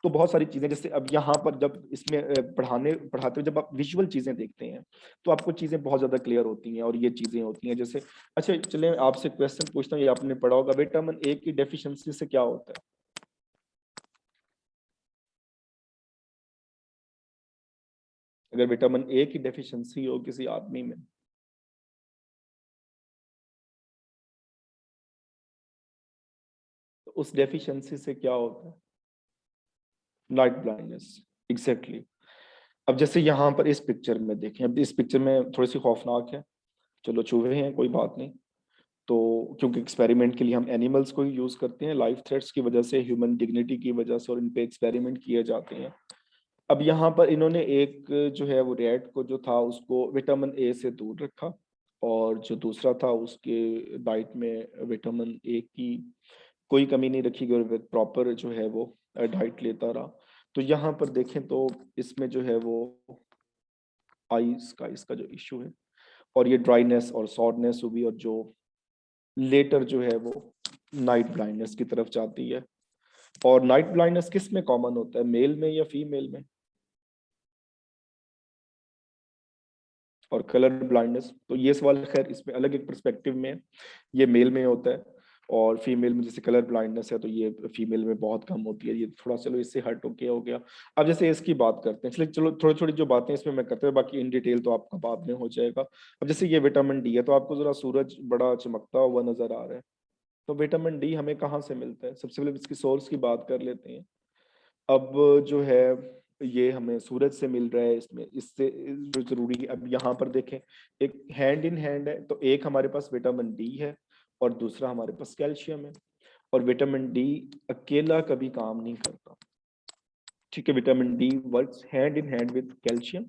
Speaker 1: तो बहुत सारी चीज़ें, जैसे अब यहाँ पर जब इसमें पढ़ाते हुए जब आप विजुअल चीज़ें देखते हैं, तो आपको चीज़ें बहुत ज़्यादा क्लियर होती हैं। और ये चीज़ें होती हैं जैसे, अच्छा चलें आपसे क्वेश्चन पूछता हूँ, ये आपने पढ़ा होगा, विटामिन ए की डेफिशिएंसी से क्या होता है? अगर विटामिन ए की डेफिशिएंसी हो किसी आदमी में, तो उस डेफिशिएंसी से क्या होता है? Night blindness, exactly. अब जैसे यहाँ पर इस पिक्चर में देखें, अब इस पिक्चर में थोड़ी सी खौफनाक है, चलो चूहे हैं कोई बात नहीं। तो क्योंकि एक्सपेरिमेंट के लिए हम एनिमल्स को ही यूज करते हैं, लाइफ थ्रेट्स की वजह से, ह्यूमन डिग्निटी की वजह से, और इन पे एक्सपेरिमेंट किए जाते हैं। अब यहाँ पर इन्होंने एक जो है वो रैट को जो था उसको विटामिन ए से दूर रखा, और जो दूसरा था उसके डाइट में विटामिन ए की कोई कमी नहीं रखी गई, और प्रॉपर जो है वो डाइट लेता रहा। तो यहाँ पर देखें तो इसमें जो है वो आईज का इसका जो इशू है, और ये ड्राइनेस और सॉरनेस हुई, और जो लेटर जो है वो नाइट ब्लाइंडनेस की तरफ जाती है। और नाइट ब्लाइंडनेस किस में कॉमन होता है, मेल में या फीमेल में? और कलर ब्लाइंडनेस, तो ये सवाल खैर इसमें अलग एक पर्सपेक्टिव में है। ये मेल में होता है, और फीमेल में जैसे कलर ब्लाइंडनेस है, तो ये फीमेल में बहुत कम होती है। ये थोड़ा, चलो इससे हट होके हो गया। अब जैसे इसकी बात करते हैं, इसलिए चलो थोड़ी थोड़ी जो बातें इसमें मैं करते हुए, बाकी इन डिटेल तो आपका बाद में हो जाएगा। अब जैसे ये विटामिन डी है, तो आपको जरा सूरज बड़ा चमकता हुआ नजर आ रहा है, तो विटामिन डी हमें कहाँ से मिलता है? सबसे पहले इसकी सोर्स की बात कर लेते हैं। अब जो है ये हमें सूरज से मिल रहा है, इसमें इससे जो जरूरी है, अब यहाँ पर देखें, एक हैंड इन हैंड है। तो एक हमारे पास विटामिन डी है, और दूसरा हमारे पास कैल्शियम है। और विटामिन डी अकेला कभी काम नहीं करता, ठीक है। Vitamin D works hand in hand with calcium,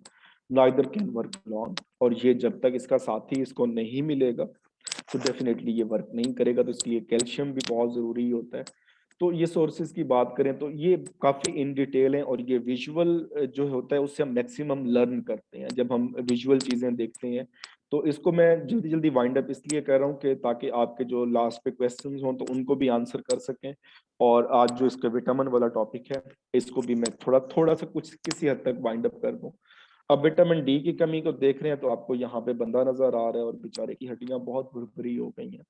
Speaker 1: neither can work alone. और ये जब तक इसका साथी इसको नहीं मिलेगा, तो डेफिनेटली ये वर्क नहीं करेगा। तो इसलिए कैल्शियम भी बहुत जरूरी होता है। तो ये सोर्सेज की बात करें तो ये काफी इन डिटेल है, और ये विजुअल जो होता है उससे हम मैक्सिमम लर्न करते हैं जब हम विजुअल चीजें देखते हैं। तो इसको मैं जल्दी जल्दी वाइंड अप इसलिए कर रहा हूँ कि ताकि आपके जो लास्ट पे क्वेश्चंस हों तो उनको भी आंसर कर सकें। और आज जो इसका विटामिन वाला टॉपिक है इसको भी मैं थोड़ा थोड़ा सा कुछ किसी हद तक वाइंड अप कर दूं। अब विटामिन डी की कमी को देख रहे हैं तो आपको यहाँ पे बंदा नजर आ रहा है और बेचारे की हड्डियां बहुत भुरभुरी हो गई हैं।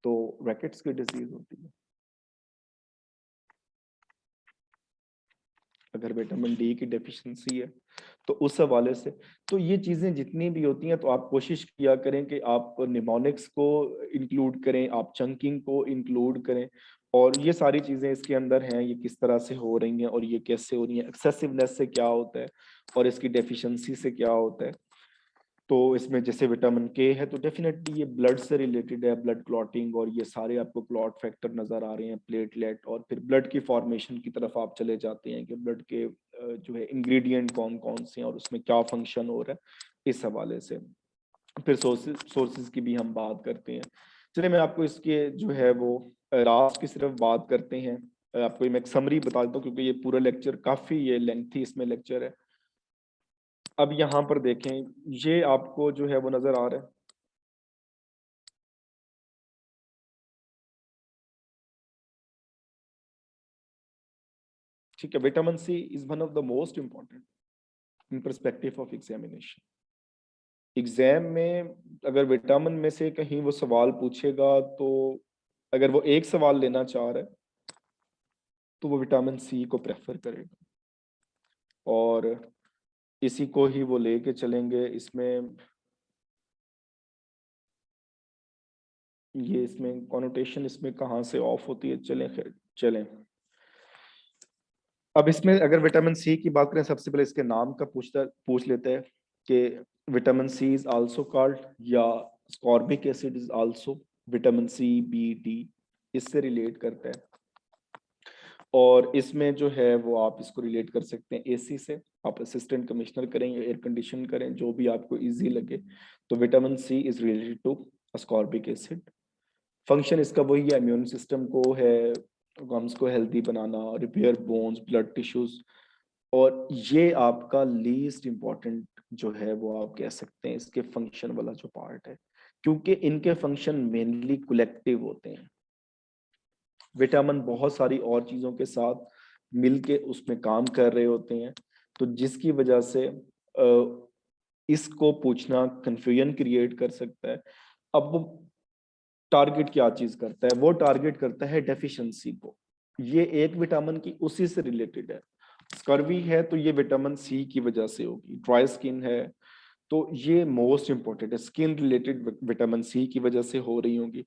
Speaker 1: तो रैकेट्स की डिजीज होती है अगर विटामिन डी की डेफिशिएंसी है तो उस हवाले से। तो ये चीजें जितनी भी होती हैं तो आप कोशिश किया करें कि आप निमोनिक्स को इंक्लूड करें, आप चंकिंग को इंक्लूड करें, और ये सारी चीजें इसके अंदर हैं, ये किस तरह से हो रही हैं और ये कैसे हो रही हैं, एक्सेसिवनेस से क्या होता है और इसकी डेफिशिएंसी से क्या होता है। तो इसमें जैसे विटामिन के है तो डेफिनेटली ये ब्लड से रिलेटेड है, ब्लड क्लॉटिंग, और ये सारे आपको क्लॉट फैक्टर नजर आ रहे हैं, प्लेटलेट, और फिर ब्लड की फॉर्मेशन की तरफ आप चले जाते हैं कि ब्लड के जो है इंग्रेडिएंट कौन कौन से हैं और उसमें क्या फंक्शन हो रहा है इस हवाले से। फिर सोर्सेज की भी हम बात करते हैं। चलिए मैं आपको इसके जो है वो लास्ट की सिर्फ बात करते हैं। आपको मैं एक समरी बता देता हूँ क्योंकि ये पूरा लेक्चर काफी ये लेंथी इसमें लेक्चर है। अब यहाँ पर देखें, ये आपको जो है वो नजर आ रहा है, ठीक है। Vitamin C is one of the most important in perspective of examination. Exam में अगर विटामिन में से कहीं वो सवाल पूछेगा तो अगर वो एक सवाल लेना चाह रहा है तो वो विटामिन सी को प्रेफर करेगा और इसी को ही वो लेके चलेंगे। इसमें ये इसमें कॉनोटेशन इसमें कहाँ से ऑफ होती है, चलें खैर चलें। अब इसमें अगर विटामिन सी की बात करें सबसे पहले इसके नाम का पूछ लेते हैं कि vitamin C is also called, या ascorbic acid is also vitamin C, B, D, इससे रिलेट करता है। और इसमें जो है वो आप इसको रिलेट कर सकते हैं एसी से, आप असिस्टेंट कमिश्नर करें या एयर कंडीशन करें, जो भी आपको इजी लगे। तो vitamin C is related to ascorbic acid. Function इसका वही है, इम्यून सिस्टम को है, गम्स को हेल्दी बनाना, रिपेयर बोन्स, ब्लड टिश्यूज। और ये आपका लीस्ट इंपॉर्टेंट जो है वो आप कह सकते हैं इसके फंक्शन वाला जो पार्ट है, क्योंकि इनके फंक्शन मेनली कलेक्टिव होते हैं। विटामिन बहुत सारी और चीजों के साथ मिलके उसमें काम कर रहे होते हैं, तो जिसकी वजह से इसको पूछना कंफ्यूजन क्रिएट कर सकता है। अब वो टारगेट क्या चीज करता है, वो टारगेट करता है डेफिशिएंसी को। ये एक विटामिन की उसी से रिलेटेड है। स्कर्वी है तो ये विटामिन सी की वजह से होगी, ड्राई स्किन है तो ये मोस्ट इंपॉर्टेंट है, स्किन रिलेटेड विटामिन सी की वजह से हो रही होगी।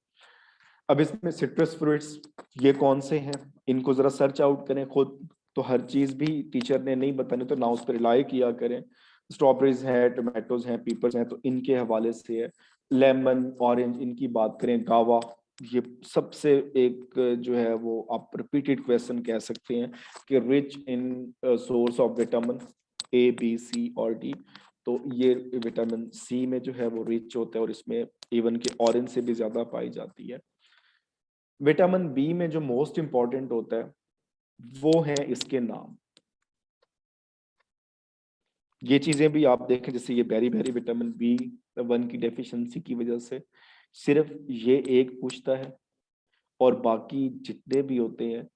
Speaker 1: अब इसमें सिट्रस फ्रूट्स ये कौन से हैं, इनको जरा सर्च आउट करें खुद, तो हर चीज भी टीचर ने नहीं बतानी तो ना उस पर रिलाई किया करें। स्ट्रॉबेरीज हैं, टोमेटोज हैं, पीपर्स हैं, तो इनके हवाले से है। लेमन, ऑरेंज, इनकी बात करें, गावा, ये सबसे एक जो है वो आप रिपीटेड क्वेश्चन कह सकते हैं कि rich in source of vitamin A, B, C और डी। तो ये विटामिन सी में जो है वो रिच होता है और इसमें इवन के ऑरेंज से भी ज्यादा पाई जाती है। विटामिन बी में जो मोस्ट इंपॉर्टेंट होता है वो है इसके नाम। ये चीजें भी आप देखें, जैसे ये beri beri vitamin B one की डेफिशिएंसी की वजह से सिर्फ ये एक पूछता है, और बाकी जितने भी होते हैं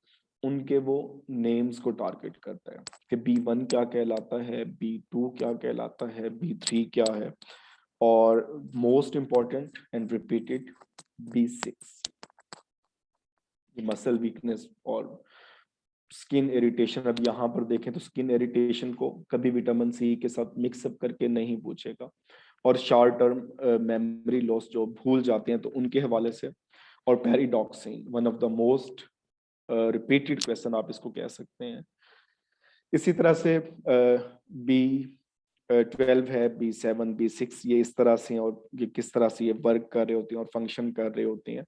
Speaker 1: उनके वो नेम्स को टारगेट करता है कि बी1 क्या कहलाता है, बी2 क्या कहलाता है, बी3 क्या है, और मोस्ट इंपॉर्टेंट एंड रिपीटेड बी6, मसल वीकनेस और स्किन इरिटेशन। अब यहाँ पर देखें तो स्किन इरिटेशन को कभी विटामिन सी के साथ मिक्सअप करके नहीं पूछेगा। और शॉर्ट टर्म मेमोरी लॉस जो भूल जाते हैं तो उनके हवाले से। और pyridoxine, one of the most repeated question आप इसको कह सकते हैं। इसी तरह से बी12 है, बी7, बी6, ये इस तरह से हैं और ये किस तरह से ये वर्क कर रहे होते हैं और फंक्शन कर रहे होते हैं।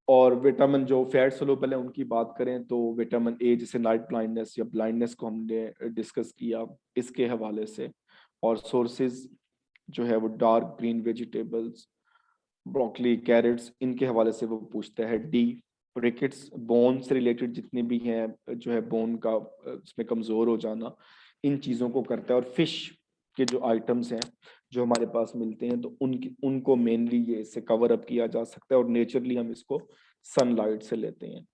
Speaker 1: और विटामिन जो फैट सोलुबल है उनकी बात करें तो विटामिन ए, जैसे नाइट ब्लाइंडनेस या ब्लाइंडनेस को हमने डिस्कस किया इसके हवाले से। और सोर्सेज जो है वो dark green vegetables, broccoli, carrots, इनके हवाले से वो पूछता है डी। रिकेट्स, बोन से रिलेटेड जितने भी हैं जो है बोन का उसमें कमजोर हो जाना, इन चीजों को करता है। और फिश के जो आइटम्स हैं जो हमारे पास मिलते हैं, तो उनको मेनली ये इससे कवर अप किया जा सकता है, और नेचुरली हम इसको सनलाइट से लेते हैं।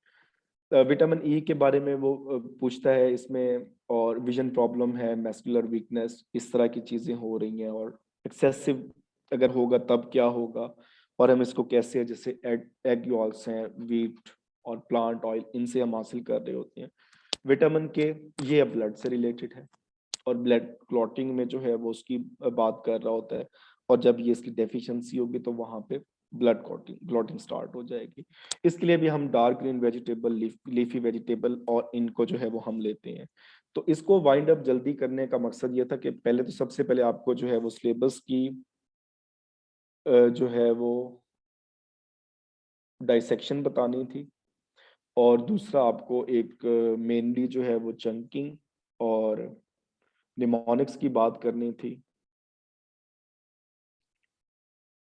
Speaker 1: विटामिन ई के बारे में वो पूछता है इसमें, और विजन प्रॉब्लम है, मैस्कुलर वीकनेस, इस तरह की चीजें हो रही हैं, और एक्सेसिव अगर होगा तब क्या होगा, और हम इसको कैसे, जैसे एग यॉल्स हैं, वीट और प्लांट ऑयल, इनसे हम हासिल कर रहे होते हैं। विटामिन के ये ब्लड से रिलेटेड है, और ब्लड क्लॉटिंग में जो है वो उसकी बात कर रहा होता है, और जब ये इसकी डेफिशिएंसी होगी तो वहां पे ब्लड क्लॉटिंग स्टार्ट हो जाएगी। इसके लिए भी हम dark green vegetable, leafy vegetable, और इनको जो है वो हम लेते हैं। तो इसको वाइंड अप जल्दी करने का मकसद ये था कि पहले तो सबसे पहले आपको जो है वो सिलेबस की जो है वो डाइसेक्शन बतानी थी, और दूसरा आपको एक मेनली जो है वो चंकिंग और निमोनिक्स की बात करनी थी,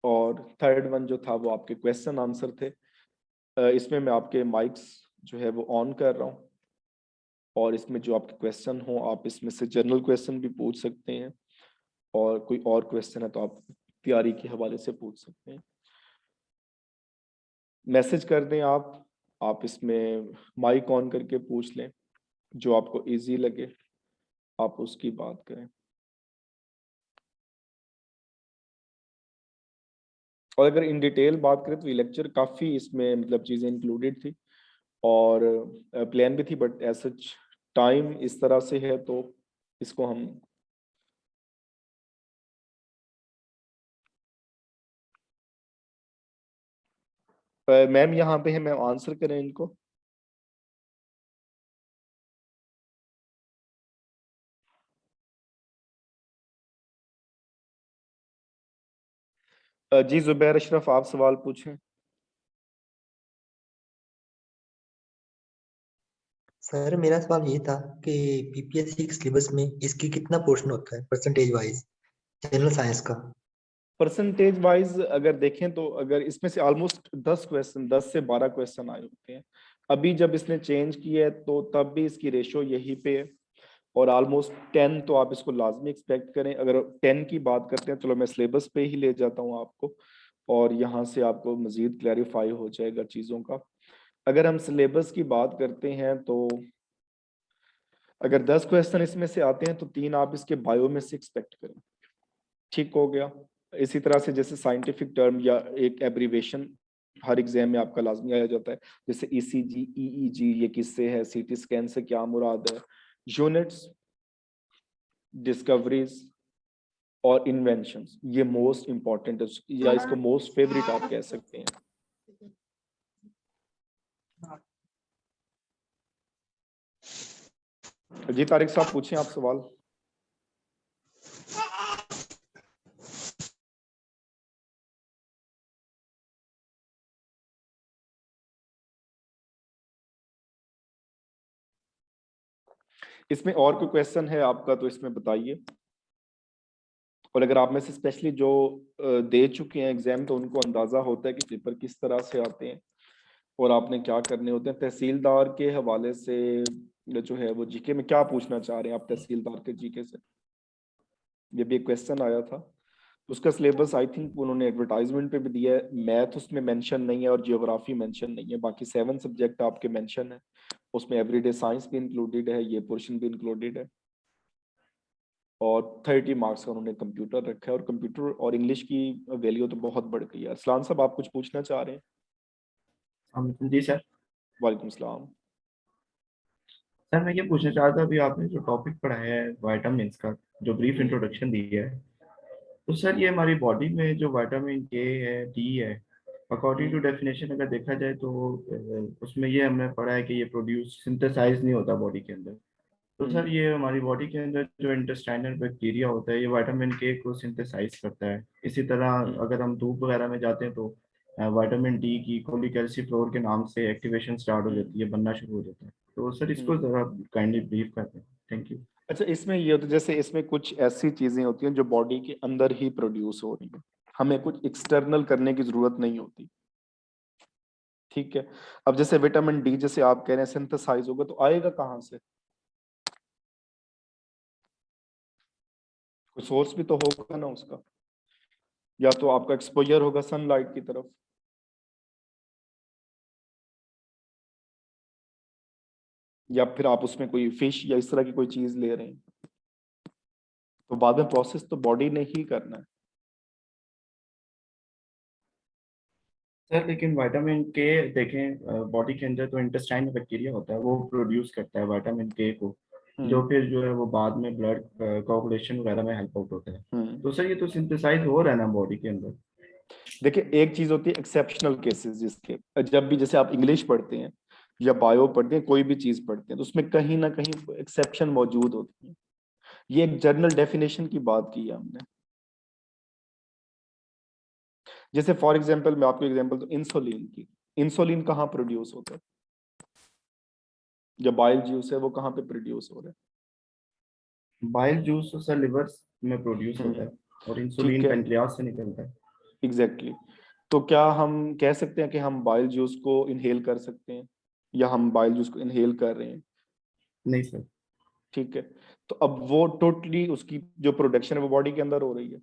Speaker 1: और थर्ड वन जो था वो आपके क्वेश्चन आंसर थे। इसमें मैं आपके माइक्स जो है वो ऑन कर रहा हूँ, और इसमें जो आपके क्वेश्चन हो आप इसमें से जनरल क्वेश्चन भी पूछ सकते हैं, और कोई और क्वेश्चन है तो आप तैयारी के हवाले से पूछ सकते हैं। मैसेज कर दें आप इसमें माइक ऑन करके पूछ लें, जो आपको इजी लगे आप उसकी बात करें। और अगर इन डिटेल बात करें तो ये लेक्चर काफ़ी इसमें मतलब चीज़ें इंक्लूडेड थी, और प्लान भी थी, बट एज सच टाइम इस तरह से है तो इसको हम मैम यहाँ पे है, मैम आंसर करें इनको। जी जुबैर अशरफ, आप सवाल पूछें।
Speaker 4: सर मेरा सवाल ये था कि पीपीएससी के सिलेबस में इसकी कितना पोर्शन होता है परसेंटेज वाइज जनरल साइंस का?
Speaker 1: परसेंटेज वाइज अगर देखें तो अगर इसमें से ऑलमोस्ट 10 से 12 क्वेश्चन आए होते हैं। अभी जब इसने चेंज किया है तो तब भी इसकी रेशो यही पे है, और ऑलमोस्ट 10 तो आप इसको लाजमी एक्सपेक्ट करें। अगर 10 की बात करते हैं, चलो मैं सिलेबस पे ही ले जाता हूँ आपको, और यहाँ से आपको मजीद क्लैरिफाई हो जाएगा चीज़ों का। अगर हम सिलेबस की बात करते हैं तो अगर 10 क्वेश्चन इसमें से आते हैं तो 3 आप इसके बायो में से एक्सपेक्ट करें, ठीक हो गया। इसी तरह से जैसे साइंटिफिक टर्म या एक एब्रीवेशन हर एग्जाम में आपका लाजमी आया जाता है, जैसे ईसीजी, ईईजी, ये किससे है, सीटी स्कैन से क्या मुराद है, यूनिट्स, डिस्कवरीज और इन्वेंशंस, ये मोस्ट इंपॉर्टेंट है, या इसको मोस्ट फेवरेट आप कह सकते हैं। जी तारिक साहब पूछें आप सवाल। इसमें और कोई क्वेश्चन है आपका तो इसमें बताइए, और अगर आप में से स्पेशली जो दे चुके हैं एग्जाम तो उनको अंदाजा होता है कि पेपर किस तरह से आते हैं और आपने क्या करने होते हैं। तहसीलदार के हवाले से जो है वो जीके में क्या पूछना चाह रहे हैं आप तहसीलदार के जीके से, ये भी एक क्वेश्चन आया था। उसका सिलेबस आई थिंक उन्होंने एडवर्टाइजमेंट पे भी दिया है। मैथ उसमें मेंशन नहीं है और जियोग्राफी मेंशन नहीं है, बाकी 7 सब्जेक्ट आपके मेंशन है। उसमें एवरीडे साइंस भी इंक्लूडेड है, ये पोर्शन भी इंक्लूडेड है, और 30 मार्क्स का उन्होंने कंप्यूटर रखा है, और कंप्यूटर और इंग्लिश की वैल्यू तो बहुत बढ़ गई है। असलान साहब आप कुछ पूछना चाह रहे हैं?
Speaker 5: जी सर।
Speaker 1: वालेकुम सलाम।
Speaker 5: सर मैं ये पूछना चाहता था, अभी आपने जो टॉपिक पढ़ाया है विटामिन का, जो ब्रीफ इंट्रोडक्शन दी है, तो सर ये हमारी बॉडी में जो विटामिन के है, डी है, अकॉर्डिंग टू डेफिनेशन अगर देखा जाए तो उसमें ये हमने पढ़ा है कि ये प्रोड्यूस सिंथेसाइज नहीं होता बॉडी के अंदर। तो सर ये हमारी बॉडी के अंदर जो इंटेस्टाइनल बैक्टीरिया होता है ये विटामिन के को सिंथेसाइज करता है। इसी तरह अगर हम धूप वगैरह में जाते हैं तो विटामिन डी की कोलिकैल्सिफ्लोर के नाम से एक्टिवेशन स्टार्ट हो जाती है, बनना शुरू हो जाता है। तो सर इसको जरा काइंडली ब्रीफ कर दें। Thank you.
Speaker 1: अच्छा, इसमें ये होता है जैसे इसमें कुछ ऐसी चीजें होती हैं जो बॉडी के अंदर ही प्रोड्यूस हो रही है, हमें कुछ एक्सटर्नल करने की जरूरत नहीं होती, ठीक है। अब जैसे विटामिन डी जैसे आप कह रहे हैं सिंथेसाइज होगा, तो आएगा कहाँ से? कोई सोर्स भी तो होगा ना उसका, या तो आपका एक्सपोजर होगा सनलाइट की तरफ, या फिर आप उसमें कोई फिश या इस तरह की कोई चीज ले रहे हैं, तो बाद में प्रोसेस तो बॉडी ने ही करना है।
Speaker 5: सर लेकिन विटामिन के देखें, बॉडी के अंदर तो इंटेस्टाइन में बैक्टीरिया होता है, वो प्रोड्यूस करता है विटामिन के को, जो फिर जो है वो बाद में ब्लड कोagulation वगैरह में हेल्प आउट होता है। तो सर ये तो सिंथेसाइज हो रहा है ना बॉडी के अंदर।
Speaker 1: देखिए एक चीज होती है एक्सेप्शनल केसेस, जिसके जब भी जैसे आप इंग्लिश पढ़ते हैं या बायो पढ़ते हैं, कोई भी चीज पढ़ते हैं, तो उसमें कहीं ना कहीं एक्सेप्शन मौजूद होती है। ये एक जनरल डेफिनेशन की बात की है हमने। जैसे फॉर एग्जांपल मैं आपको एग्जांपल दूं इंसुलिन की। इंसुलिन कहाँ प्रोड्यूस होता है? जो बाइल जूस है वो कहाँ पे प्रोड्यूस हो रहा
Speaker 5: बाइल जूस तो सर लिवर में प्रोड्यूस
Speaker 1: है?
Speaker 5: होता है, और
Speaker 1: ठीक
Speaker 5: इंसुलिन
Speaker 1: है,
Speaker 5: पेनक्रियास से निकलता है।
Speaker 1: एग्जैक्टली तो क्या हम कह सकते हैं कि हम बाइल जूस को इनहेल कर सकते हैं, या हम बाइल जूस को इनहेल कर रहे हैं?
Speaker 5: नहीं सर।
Speaker 1: ठीक है, तो अब वो टोटली उसकी जो प्रोडक्शन है वो बॉडी के अंदर हो रही है।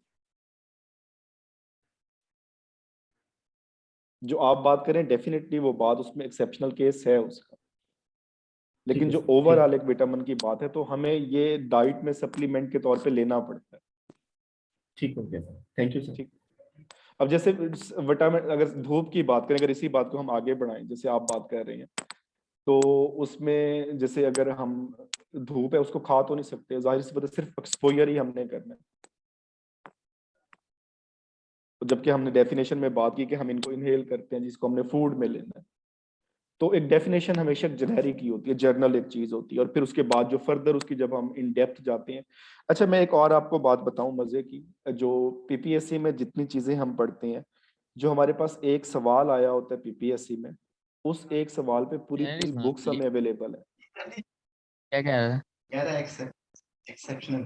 Speaker 1: जो आप बात करें डेफिनेटली वो बात उसमें एक्सेप्शनल केस है उसका,
Speaker 5: ठीक
Speaker 1: लेकिन
Speaker 5: है
Speaker 1: जो
Speaker 5: सर, ठीक।
Speaker 1: ओवरऑल एक विटामिन की बात है तो हमें ये डाइट में सप्लीमेंट के तौर पे लेना पड़ता है।
Speaker 5: ठीक हो गया सर, थैंक यू सर।
Speaker 1: ठीक। अब जैसे विटामिन, अगर धूप की बात करें, अगर इसी बात को हम आगे बढ़ाएं जैसे आप बात कर रहे हैं, तो उसमें जैसे अगर हम धूप है उसको खा तो नहीं सकते, जाहिर सी बात है सिर्फ एक्सपोजर ही हमने करना है। तो जबकि हमने डेफिनेशन में बात की कि हम इनको इनहेल करते हैं, जिसको हमने फूड में लेना है। तो एक डेफिनेशन हमेशा जेनेरिक की होती है, जर्नल एक चीज होती है, और फिर उसके बाद जो फर्दर उसकी जब हम इन डेप्थ जाते हैं। अच्छा मैं एक और आपको बात बताऊं मजे की, जो पीपीएससी में जितनी चीजें हम पढ़ते हैं, जो हमारे पास एक सवाल आया होता है पीपीएससी में, उस एक सवाल पे पूरी
Speaker 6: मैंने नहीं
Speaker 1: पूरी
Speaker 6: सुना
Speaker 1: बुक्स हमें अवेलेबल है।
Speaker 6: क्या कह रहा था।
Speaker 4: कह रहा है एक्सेप्शनल।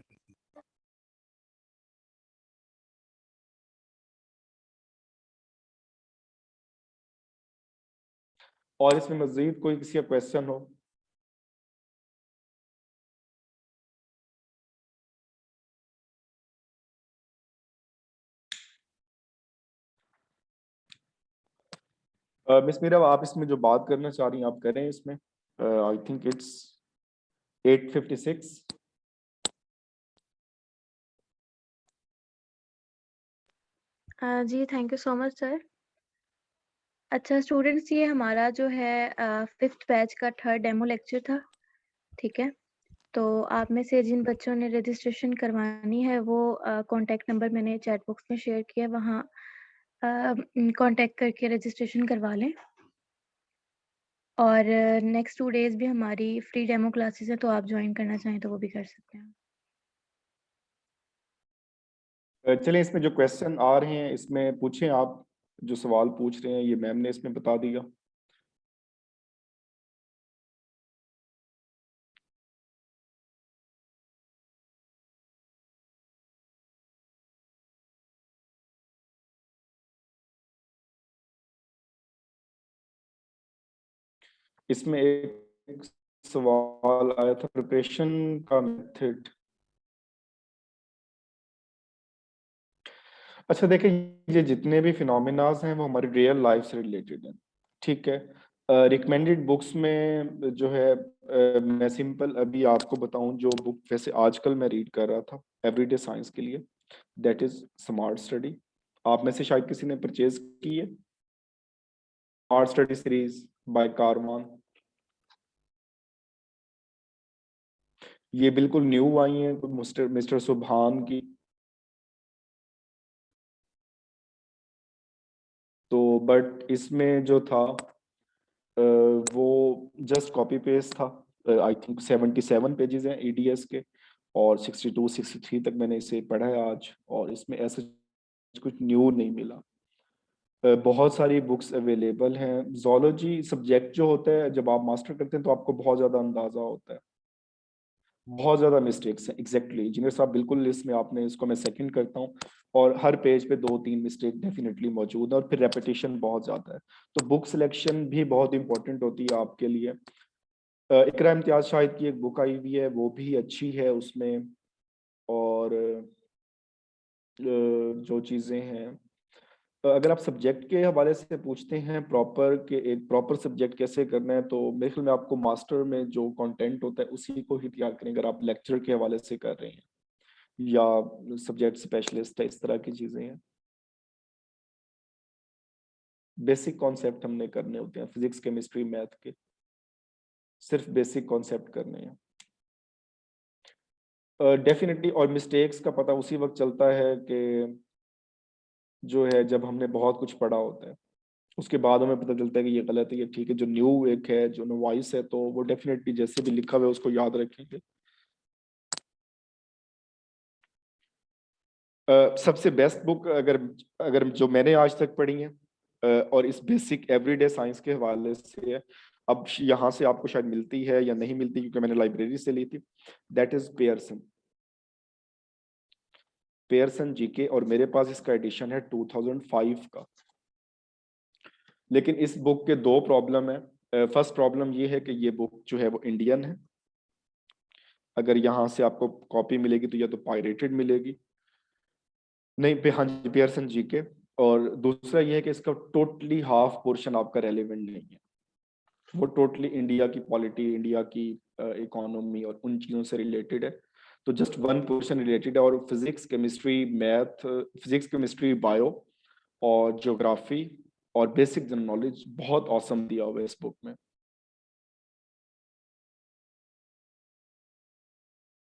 Speaker 1: और इसमें मजीद कोई किसी का क्वेश्चन हो? मिस मीरा, आप इसमें जो बात करना चाह रही हैं आप करें इसमें। I think it's 8:56।
Speaker 7: जी thank you so much sir. अच्छा स्टूडेंट्स, ये हमारा जो है 5th बैच का 3rd डेमो लेक्चर था, ठीक है। तो आप में से जिन बच्चों ने रजिस्ट्रेशन करवानी है वो कॉन्टैक्ट नंबर मैंने चैट बॉक्स में शेयर किया, वहाँ कॉन्टैक्ट करके रजिस्ट्रेशन करवा लें। और नेक्स्ट 2 डेज भी हमारी फ्री डेमो क्लासेस है, तो आप ज्वाइन करना चाहें तो वो भी कर सकते हैं।
Speaker 1: चलिए इसमें जो क्वेश्चन आ रहे हैं इसमें पूछें आप, जो सवाल पूछ रहे हैं ये मैम ने इसमें बता दिया। इसमें एक सवाल आया था प्रिपरेशन का मेथड। अच्छा देखिए, ये जितने भी फिनोमिनाज हैं वो हमारी रियल लाइफ से रिलेटेड हैं, ठीक है। रिकमेंडेड बुक्स में जो है, मैं सिंपल अभी आपको बताऊं, जो बुक वैसे आजकल मैं रीड कर रहा था एवरीडे साइंस के लिए, दैट इज स्मार्ट स्टडी। आप में से शायद किसी ने परचेज की है smart study series by Karwan. ये बिल्कुल न्यू आई है मिस्टर मिस्टर सुभान की। तो बट इसमें जो था वो जस्ट कॉपी पेस्ट था। आई थिंक 77 पेजेस हैं ईडीएस के, और 62 63 तक मैंने इसे पढ़ा है आज, और इसमें ऐसा कुछ न्यू नहीं मिला। बहुत सारी बुक्स अवेलेबल हैं। जोलॉजी सब्जेक्ट जो होता है जब आप मास्टर करते हैं तो आपको बहुत ज़्यादा अंदाज़ा होता है, बहुत ज्यादा मिस्टेक्स हैं एग्जैक्टली इंजीनियर साहब, बिल्कुल इसमें आपने इसको मैं सेकंड करता हूँ। और हर पेज पे 2-3 मिस्टेक डेफिनेटली मौजूद है और फिर रेपिटेशन बहुत ज्यादा है। तो बुक सिलेक्शन भी बहुत इंपॉर्टेंट होती है आपके लिए। इकरा इम्तियाज शाहिद की एक बुक आई हुई है, वो भी अच्छी है उसमें। और जो चीजें हैं, अगर आप सब्जेक्ट के हवाले से पूछते हैं प्रॉपर के एक प्रॉपर सब्जेक्ट कैसे करना है, तो मेरे ख्याल में आपको मास्टर में जो कंटेंट होता है उसी को ही तैयार करें, अगर आप लेक्चर के हवाले से कर रहे हैं या सब्जेक्ट स्पेशलिस्ट है, इस तरह की चीजें हैं। बेसिक कॉन्सेप्ट हमने करने होते हैं फिजिक्स केमिस्ट्री मैथ के, सिर्फ बेसिक कॉन्सेप्ट करने हैं डेफिनेटली। और मिस्टेक्स का पता उसी वक्त चलता है कि जो है जब हमने बहुत कुछ पढ़ा होता है, उसके बाद हमें पता चलता है कि ये गलत है, ये ठीक है। जो न्यू एक है, जो नोवाइस है, तो वो डेफिनेटली जैसे भी लिखा हुआ है उसको याद रखेंगे। सबसे बेस्ट बुक अगर अगर जो मैंने आज तक पढ़ी है और इस बेसिक एवरीडे साइंस के हवाले से है, अब यहाँ से आपको शायद मिलती है या नहीं मिलती क्योंकि मैंने लाइब्रेरी से ली थी, that is Pearson. Pearson GK, और मेरे पास इसका एडिशन है 2005 का। लेकिन इस बुक के दो प्रॉब्लम है। फर्स्ट प्रॉब्लम ये है कि ये बुक जो है वो इंडियन है, अगर यहाँ से आपको कॉपी मिलेगी तो या तो पायरेटेड मिलेगी, नहीं पे हाँ जी पियर्सन जी के। और दूसरा ये है कि इसका टोटली हाफ पोर्शन आपका रेलेवेंट नहीं है, वो टोटली इंडिया की पॉलिटी, इंडिया की इकोनॉमी और उन चीज़ों से रिलेटेड है। तो जस्ट वन पोर्शन रिलेटेड है, और physics chemistry math, physics chemistry bio और ज्योग्राफी और बेसिक जनरल नॉलेज बहुत औसम दिया हुआ है इस बुक में।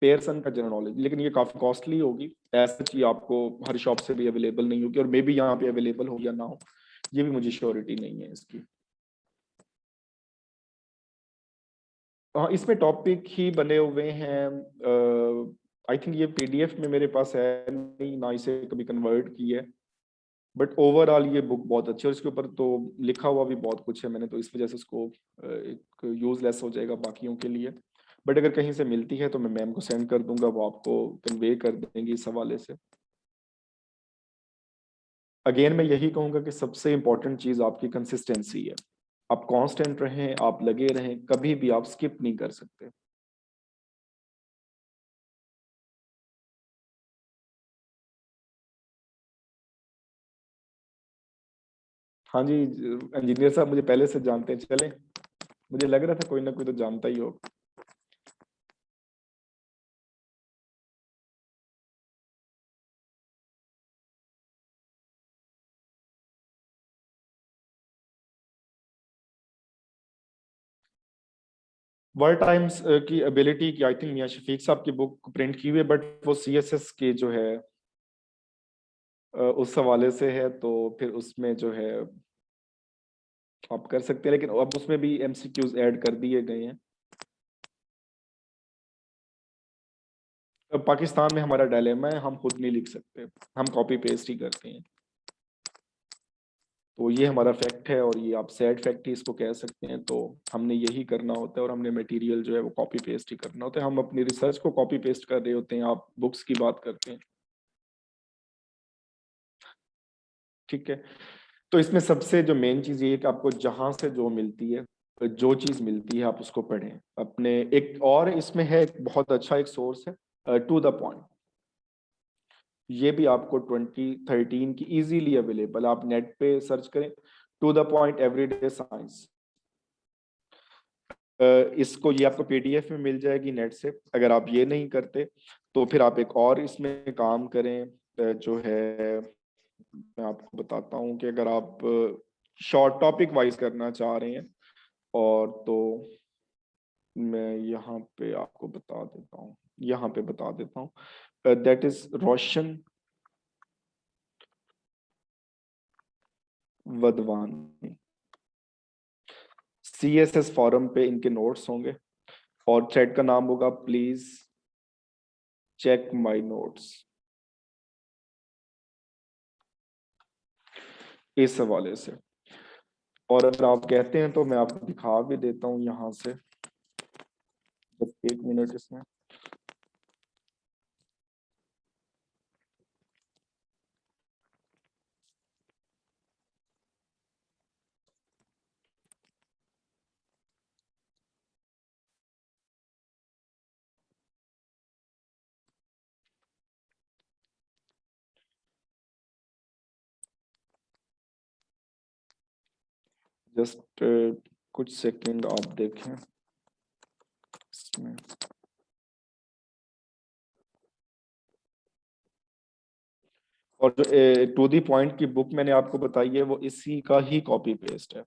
Speaker 1: पेयरसन का जनरल नॉलेज, लेकिन ये काफी कॉस्टली होगी, ऐसा चीज आपको हर शॉप से भी अवेलेबल नहीं होगी, और मे बी यहाँ पे अवेलेबल हो या ना हो, ये भी मुझे श्योरिटी नहीं है इसकी। हाँ, इसमें टॉपिक ही बने हुए हैं। आई थिंक ये पीडीएफ में मेरे पास है नहीं, ना इसे कभी कन्वर्ट की है, बट ओवरऑल ये बुक बहुत अच्छी है और इसके ऊपर तो लिखा हुआ भी बहुत कुछ है मैंने, तो इस वजह से इसको एक यूजलेस हो जाएगा बाकियों के लिए। बट अगर कहीं से मिलती है तो मैं मैम को सेंड कर दूंगा, वो आपको कन्वे कर देंगी इस हवाले से। अगेन मैं यही कहूंगा कि सबसे इंपॉर्टेंट चीज आपकी कंसिस्टेंसी है। आप कांस्टेंट रहें, आप लगे रहें, कभी भी आप स्किप नहीं कर सकते। हाँ जी इंजीनियर साहब मुझे पहले से जानते हैं, चले मुझे लग रहा था कोई ना कोई तो जानता ही हो। वर्ड टाइम्स की एबिलिटी की आई थिंक मियां शफीक साहब की बुक प्रिंट की हुई है, बट वो सीएसएस के जो है उस हवाले से है, तो फिर उसमें जो है आप कर सकते हैं, लेकिन अब उसमें भी एमसीक्यूज ऐड कर दिए गए हैं। अब पाकिस्तान में हमारा डायलेमा है, हम खुद नहीं लिख सकते, हम कॉपी पेस्ट ही करते हैं। तो ये हमारा फैक्ट है, और ये आप सैड फैक्ट ही इसको कह सकते हैं। तो हमने यही करना होता है, और हमने मटेरियल जो है वो कॉपी पेस्ट ही करना होता है। हम अपनी रिसर्च को कॉपी पेस्ट कर रहे होते हैं, आप बुक्स की बात करते हैं, ठीक है। तो इसमें सबसे जो मेन चीज ये है कि आपको जहां से जो मिलती है, जो चीज मिलती है आप उसको पढ़ें अपने। एक और इसमें है एक बहुत अच्छा एक सोर्स है टू द पॉइंट, ये भी आपको 2013 की इजीली अवेलेबल, आप नेट पे सर्च करें to the point everyday science. इसको ये आपको पीडीएफ में मिल जाएगी नेट से। अगर आप ये नहीं करते तो फिर आप एक और इसमें काम करें, जो है मैं आपको बताता हूँ कि अगर आप शॉर्ट टॉपिक वाइज करना चाह रहे हैं, और तो मैं यहाँ पे आपको बता देता हूँ, यहाँ पे बता देता हूँ, that is Roshan Wadhwani. CSS forum पे इनके नोट्स होंगे, और थ्रेड का नाम होगा प्लीज चेक माय नोट्स, इस हवाले से। और अगर आप कहते हैं तो मैं आपको दिखा भी देता हूँ यहाँ से, बस 1 मिनट इसमें। जस्ट कुछ सेकंड आप देखें इसमें। और जो टू दी पॉइंट की बुक मैंने आपको बताई है वो इसी का ही कॉपी पेस्ट है।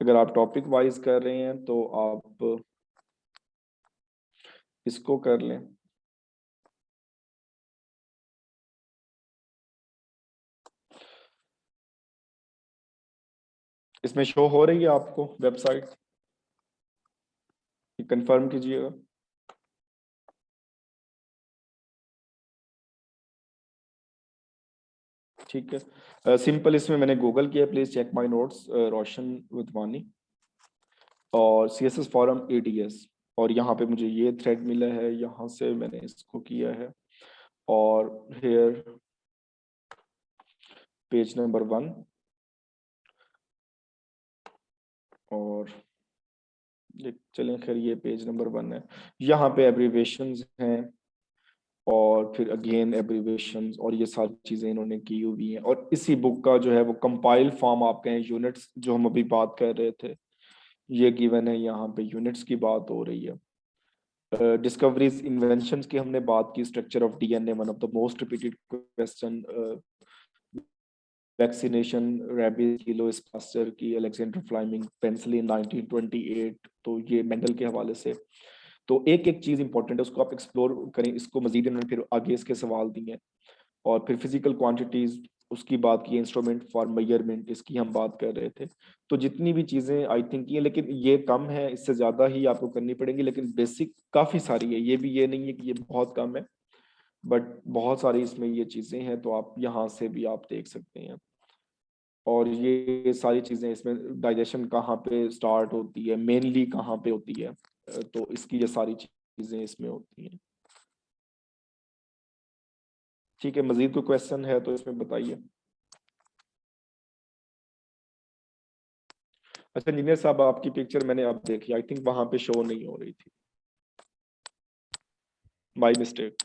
Speaker 1: अगर आप टॉपिक वाइज कर रहे हैं तो आप इसको कर लें। इसमें शो हो रही है आपको वेबसाइट, कंफर्म कीजिएगा। ठीक है, सिंपल इसमें मैंने गूगल किया, प्लीज चेक माय नोट्स रोशन विदवानी और CSS फॉरम ADS, और यहाँ पे मुझे ये थ्रेड मिला है, यहाँ से मैंने इसको किया है। और हेयर पेज नंबर 1 और चलें खैर ये पेज नंबर 1 है। यहाँ पे एब्रीवेशंस हैं और फिर अगेन एब्रीवेशंस और ये सारी चीजें इन्होंने की हुई हैं। और इसी बुक का जो है वो कंपाइल फॉर्म आपके हैं, यूनिट्स जो हम अभी बात कर रहे थे ये गिवन है, यहाँ पे यूनिट्स की बात हो रही है। डिस्कवरीज इन्वेंशंस की हमने बात की, structure of DNA one of the most repeated question, vaccination, rabies, किलोस pastor की, अलेक्जेंडर फ्लेमिंग, पेनिसिलिन 1928, तो ये मेंडल के हवाले से। तो एक एक चीज इंपॉर्टेंट है, उसको आप एक्सप्लोर करें, इसको मजीद इन्होंने फिर आगे इसके सवाल दिए। और फिर फिजिकल क्वांटिटीज उसकी बात की, इंस्ट्रूमेंट फॉर मेजरमेंट इसकी हम बात कर रहे थे। तो जितनी भी चीजें आई थिंक ये, लेकिन ये कम है, इससे ज्यादा ही आपको करनी पड़ेगी, लेकिन बेसिक काफी सारी है, ये भी ये नहीं है कि ये बहुत कम है, बट बहुत सारी इसमें ये चीजें हैं, तो आप यहाँ से भी आप देख सकते हैं। और ये सारी चीजें इसमें डाइजेशन कहाँ पे स्टार्ट होती है, मेनली कहाँ पे होती है, तो इसकी ये सारी चीजें इसमें होती हैं। ठीक है, मजीद कोई क्वेश्चन है तो इसमें बताइए। अच्छा इंजीनियर साहब, आपकी पिक्चर मैंने अब देखी, आई थिंक वहां पे शो नहीं हो रही थी, बाय मिस्टेक।